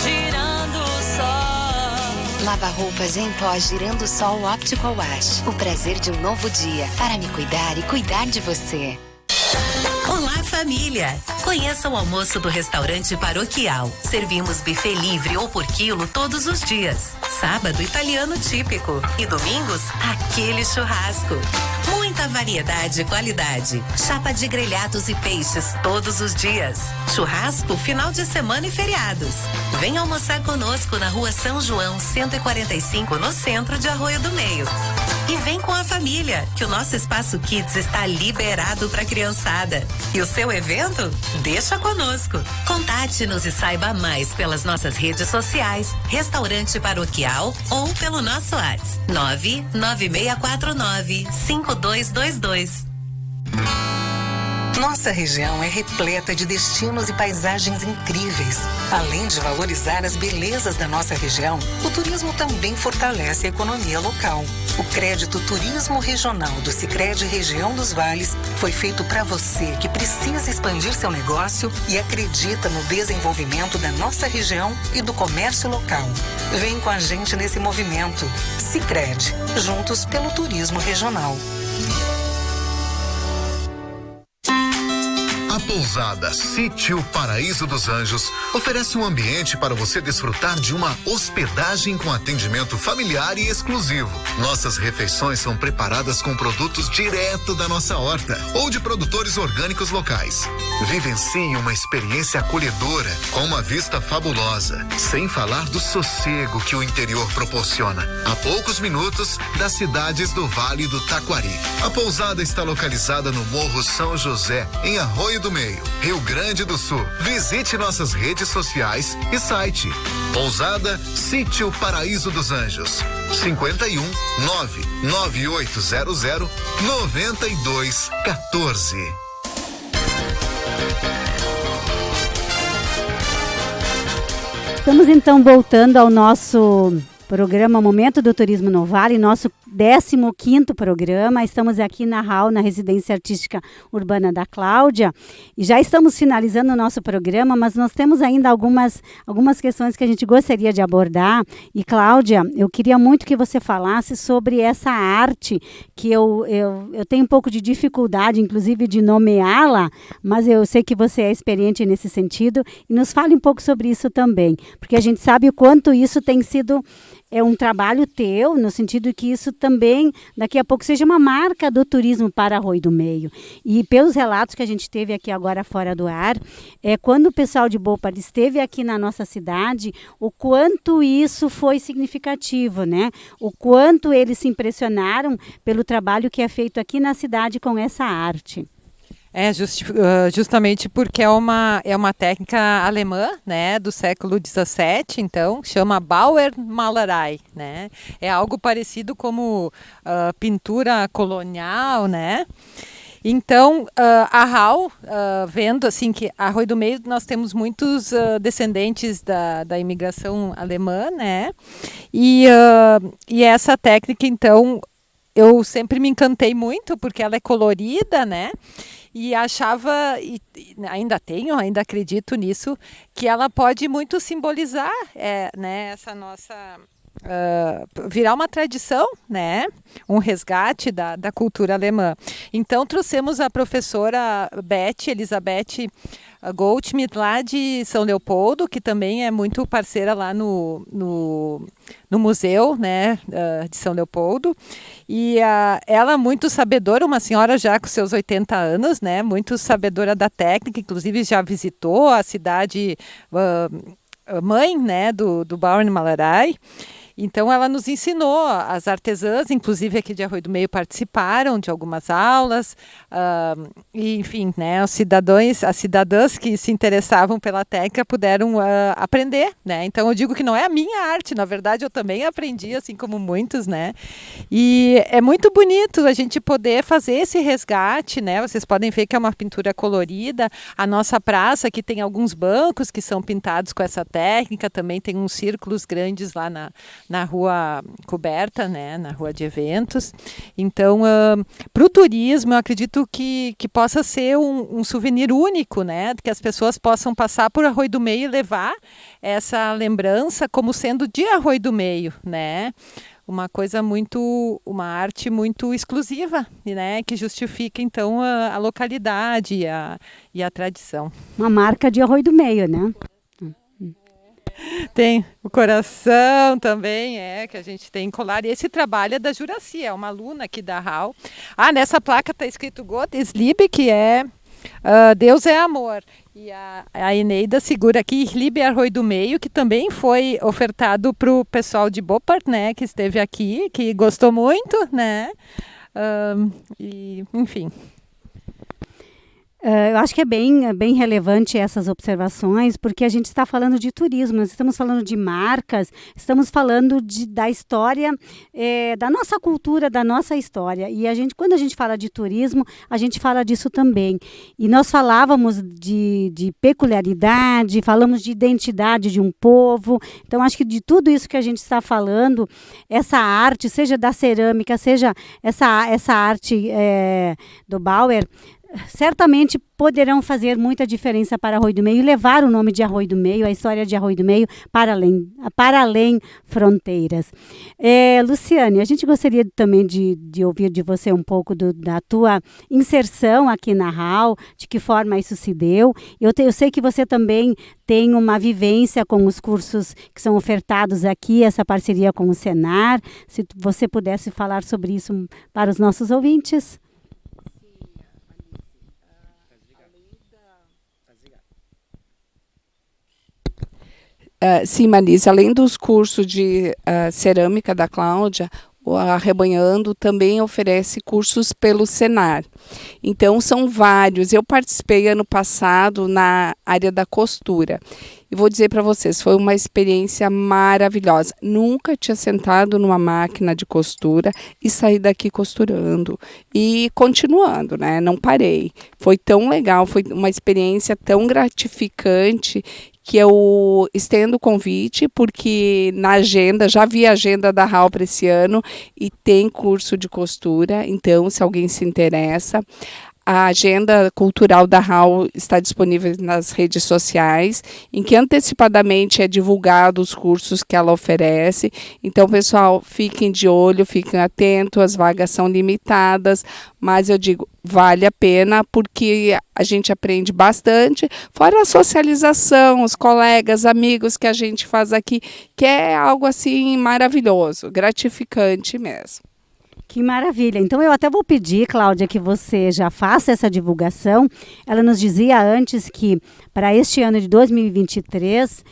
Girando Sol. Lava roupas em pó Girando Sol Optical Wash. O prazer de um novo dia para me cuidar e cuidar de você. Olá, família! Conheça o almoço do Restaurante Paroquial. Servimos buffet livre ou por quilo todos os dias. Sábado, italiano típico. E domingos, aquele churrasco. Muita variedade e qualidade. Chapa de grelhados e peixes todos os dias. Churrasco, final de semana e feriados. Vem almoçar conosco na Rua São João 145, no centro de Arroio do Meio. E vem com a família, que o nosso Espaço Kids está liberado para criançada. E o seu evento? Deixa conosco. Contate-nos e saiba mais pelas nossas redes sociais, Restaurante Paroquial ou pelo nosso WhatsApp 996495222. Nossa região é repleta de destinos e paisagens incríveis. Além de valorizar as belezas da nossa região, o turismo também fortalece a economia local. O crédito Turismo Regional do Sicredi Região dos Vales foi feito para você que precisa expandir seu negócio e acredita no desenvolvimento da nossa região e do comércio local. Vem com a gente nesse movimento. Sicredi, juntos pelo turismo regional. A pousada Sítio Paraíso dos Anjos oferece um ambiente para você desfrutar de uma hospedagem com atendimento familiar e exclusivo. Nossas refeições são preparadas com produtos direto da nossa horta ou de produtores orgânicos locais. Vivencie uma experiência acolhedora com uma vista fabulosa, sem falar do sossego que o interior proporciona, a poucos minutos das cidades do Vale do Taquari. A pousada está localizada no Morro São José, em Arroio do Meio, Rio Grande do Sul. Visite nossas redes sociais e site. Pousada Sítio Paraíso dos Anjos. 51 99800 9214. Estamos então voltando ao nosso programa Momento do Turismo no Vale, nosso 15º programa. Estamos aqui na RAU, na Residência Artística Urbana da Cláudia, e já estamos finalizando o nosso programa, mas nós temos ainda algumas questões que a gente gostaria de abordar. E Cláudia, eu queria muito que você falasse sobre essa arte que eu tenho um pouco de dificuldade, inclusive, de nomeá-la, mas eu sei que você é experiente nesse sentido, e nos fale um pouco sobre isso também, porque a gente sabe o quanto isso tem sido um trabalho teu, no sentido que isso também, daqui a pouco, seja uma marca do turismo para Arroio do Meio. E pelos relatos que a gente teve aqui agora fora do ar, quando o pessoal de Bopar esteve aqui na nossa cidade, o quanto isso foi significativo, né? O quanto eles se impressionaram pelo trabalho que é feito aqui na cidade com essa arte. Justamente porque é uma técnica alemã, né, do século XVII, então, chama Bauernmalerei, né? É algo parecido como pintura colonial, né? Então, a RAU, vendo assim que Arroio do Meio nós temos muitos descendentes da imigração alemã, né? E essa técnica, então, eu sempre me encantei muito porque ela é colorida, né? E achava, e ainda acredito nisso, que ela pode muito simbolizar, né, virar uma tradição, né? Um resgate da cultura alemã. Então trouxemos a professora Elizabeth Goldschmidt lá de São Leopoldo, que também é muito parceira lá no museu, né, de São Leopoldo, e ela muito sabedora, uma senhora já com seus 80 anos, né, muito sabedora da técnica, inclusive já visitou a cidade mãe, né, do Bauern Malerei. Então ela nos ensinou, as artesãs, inclusive aqui de Arroio do Meio, participaram de algumas aulas, e, enfim, né, as cidadãs que se interessavam pela técnica puderam aprender, né? Então eu digo que não é a minha arte, na verdade eu também aprendi, assim como muitos, né? E é muito bonito a gente poder fazer esse resgate, né? Vocês podem ver que é uma pintura colorida, a nossa praça que tem alguns bancos que são pintados com essa técnica, também tem uns círculos grandes lá na rua coberta, né, na rua de eventos. Então, para o turismo, eu acredito que possa ser um souvenir único, né, que as pessoas possam passar por Arroio do Meio e levar essa lembrança como sendo de Arroio do Meio, né. Uma arte muito exclusiva, né, que justifica, então, a localidade e a tradição. Uma marca de Arroio do Meio, né? Tem o coração também, que a gente tem colar. E esse trabalho é da Juraci, é uma aluna aqui da HAL. Nessa placa está escrito Gottes Liebe, que é Deus é amor. E a Eneida segura aqui Liebe Arroio do Meio, que também foi ofertado para o pessoal de Boppard, né, que esteve aqui, que gostou muito, né? E, enfim... Eu acho que é bem relevante essas observações, porque a gente está falando de turismo, nós estamos falando de marcas, estamos falando da história, da nossa cultura, da nossa história. E quando a gente fala de turismo, a gente fala disso também. E nós falávamos de peculiaridade, falamos de identidade de um povo. Então, acho que de tudo isso que a gente está falando, essa arte, seja da cerâmica, seja essa arte do Bauer, certamente poderão fazer muita diferença para Arroio do Meio e levar o nome de Arroio do Meio, a história de Arroio do Meio para além fronteiras. Luciane, a gente gostaria também de ouvir de você um pouco da tua inserção aqui na HAL, de que forma isso se deu. Eu sei que você também tem uma vivência com os cursos que são ofertados aqui, essa parceria com o Senar. Se você pudesse falar sobre isso para os nossos ouvintes. Sim, Marlise, além dos cursos de cerâmica da Cláudia, o Arrebanhando também oferece cursos pelo Senar. Então, são vários. Eu participei ano passado na área da costura. E vou dizer para vocês, foi uma experiência maravilhosa. Nunca tinha sentado numa máquina de costura e saí daqui costurando. E continuando, né? Não parei. Foi tão legal, foi uma experiência tão gratificante que eu estendo o convite, porque na agenda, já vi a agenda da HAL para esse ano e tem curso de costura, então se alguém se interessa, a agenda cultural da HAL está disponível nas redes sociais, em que antecipadamente é divulgado os cursos que ela oferece. Então, pessoal, fiquem de olho, fiquem atentos, as vagas são limitadas, mas eu digo, vale a pena porque a gente aprende bastante, fora a socialização, os colegas, amigos que a gente faz aqui, que é algo assim maravilhoso, gratificante mesmo. Que maravilha. Então, eu até vou pedir, Cláudia, que você já faça essa divulgação. Ela nos dizia antes que para este ano de 2023...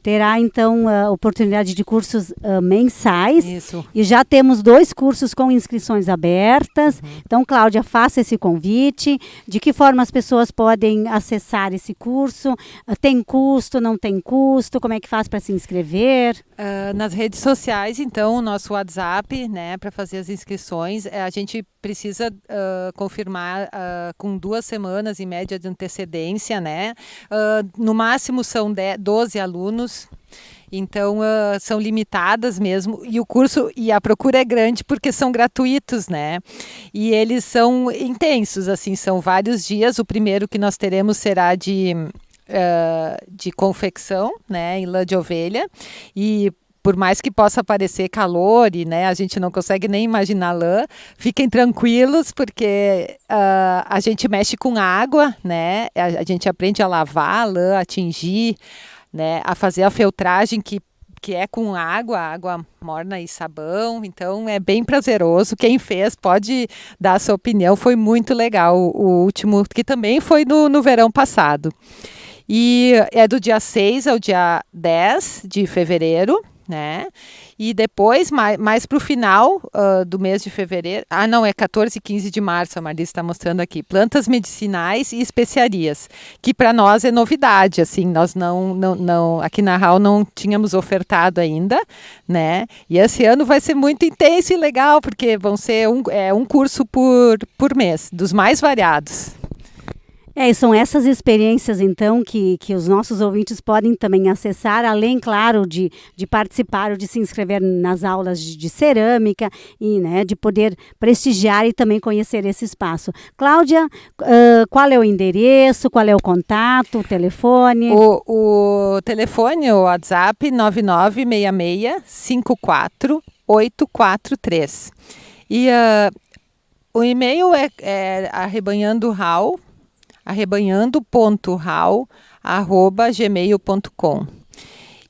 terá então a oportunidade de cursos mensais. Isso. E já temos 2 cursos com inscrições abertas. Então, Cláudia, faça esse convite. De que forma as pessoas podem acessar esse curso? Tem custo, não tem custo? Como é que faz para se inscrever? Nas redes sociais, então, o nosso WhatsApp, né, para fazer as inscrições, a gente precisa confirmar com 2 semanas em média de antecedência, né? No máximo são 12 alunos. Então, são limitadas mesmo, e o curso e a procura é grande porque são gratuitos, né? E eles são intensos, assim, são vários dias. O primeiro que nós teremos será de confecção, né, em lã de ovelha, e por mais que possa parecer calor e, né, a gente não consegue nem imaginar lã, fiquem tranquilos porque a gente mexe com água, né, a gente aprende a lavar a lã, a tingir, né, a fazer a feltragem que é com água morna e sabão, então é bem prazeroso. Quem fez pode dar a sua opinião, foi muito legal o último, que também foi no verão passado. E é do dia 6 ao dia 10 de fevereiro, né? E depois, mais para o final do mês de fevereiro, é 14 e 15 de março, a Marli está mostrando aqui, plantas medicinais e especiarias, que para nós é novidade, assim, nós não aqui na HAL não tínhamos ofertado ainda, né? E esse ano vai ser muito intenso e legal, porque vão ser um curso por mês, dos mais variados. E são essas experiências, então, que os nossos ouvintes podem também acessar, além, claro, de participar ou de se inscrever nas aulas de cerâmica e, né, de poder prestigiar e também conhecer esse espaço. Cláudia, qual é o endereço, qual é o contato, o telefone? O telefone, o WhatsApp, 9966-54843. E o e-mail é arrebanhando.hal@gmail.com.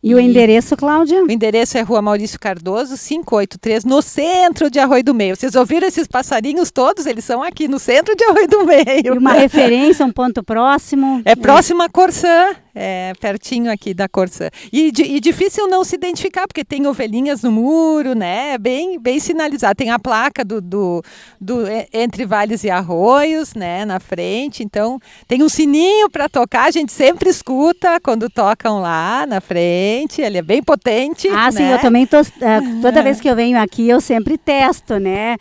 E o endereço, Cláudia? O endereço é Rua Maurício Cardoso, 583, no centro de Arroio do Meio. Vocês ouviram esses passarinhos todos? Eles são aqui no centro de Arroio do Meio. E uma referência, um ponto próximo? É próximo à Corsã, pertinho aqui da Corsã. E difícil não se identificar, porque tem ovelhinhas no muro, né? Bem sinalizado. Tem a placa do Entre Vales e Arroios, né? Na frente. Então, tem um sininho para tocar. A gente sempre escuta quando tocam lá na frente. Ele é bem potente. Ah, sim, eu também toda vez que eu venho aqui, eu sempre testo, né?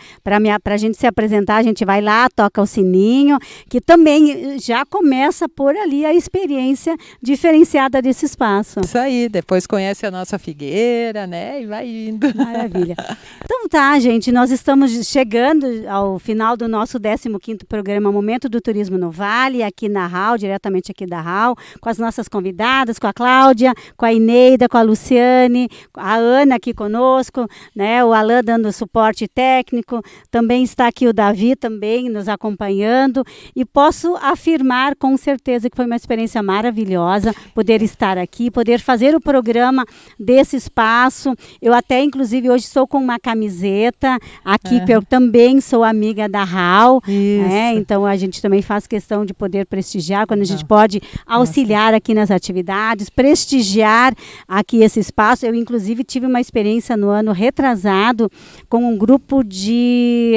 Pra gente se apresentar, a gente vai lá, toca o sininho, que também já começa por ali a experiência diferenciada desse espaço. Isso aí, depois conhece a nossa figueira, né? E vai indo. Maravilha. Então tá, gente, nós estamos chegando ao final do nosso 15º programa Momento do Turismo no Vale, aqui na HAL, diretamente aqui da HAL, com as nossas convidadas, com a Cláudia, com a Ineida, com a Luciane, a Ana aqui conosco, né? O Alain dando suporte técnico, também está aqui o Davi também nos acompanhando, e posso afirmar com certeza que foi uma experiência maravilhosa poder estar aqui, poder fazer o programa desse espaço. Eu até, inclusive, hoje estou com uma camiseta aqui, porque eu também sou amiga da HAL, né? Então a gente também faz questão de poder prestigiar, quando a gente pode auxiliar aqui nas atividades, prestigiar aqui esse espaço. Eu, inclusive, tive uma experiência no ano retrasado com um grupo de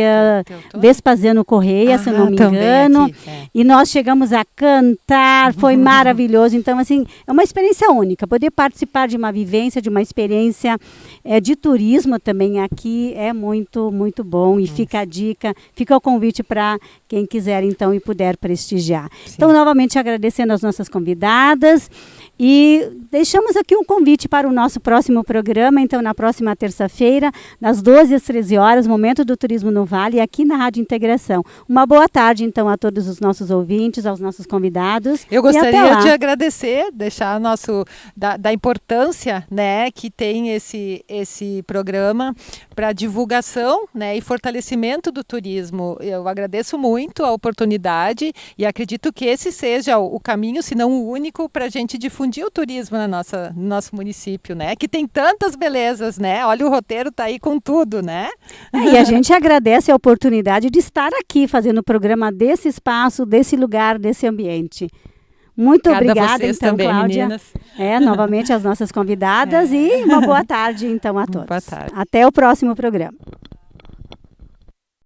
Vespasiano Correia, se eu não me engano, aqui, e nós chegamos a cantar, foi maravilhoso. Então, assim, é uma experiência única. Poder participar de uma vivência, de uma experiência de turismo também aqui é muito, muito bom. E fica a dica, fica o convite para quem quiser, então, e puder prestigiar. Sim. Então, novamente agradecendo as nossas convidadas. E deixamos aqui um convite para o nosso próximo programa, então na próxima terça-feira, das 12 às 13 horas, Momento do Turismo no Vale, aqui na Rádio Integração. Uma boa tarde, então, a todos os nossos ouvintes, aos nossos convidados. Eu gostaria de agradecer, deixar da importância, né, que tem esse programa para divulgação, né, e fortalecimento do turismo. Eu agradeço muito a oportunidade e acredito que esse seja o caminho, se não o único, para a gente difundir o turismo no nosso município, né? Que tem tantas belezas, né? Olha, o roteiro tá aí com tudo, né? E a gente agradece a oportunidade de estar aqui fazendo o programa desse espaço, desse lugar, desse ambiente. Muito obrigada, então, também, Cláudia. Meninas. Novamente as nossas convidadas e uma boa tarde, então, a todos. Boa tarde. Até o próximo programa.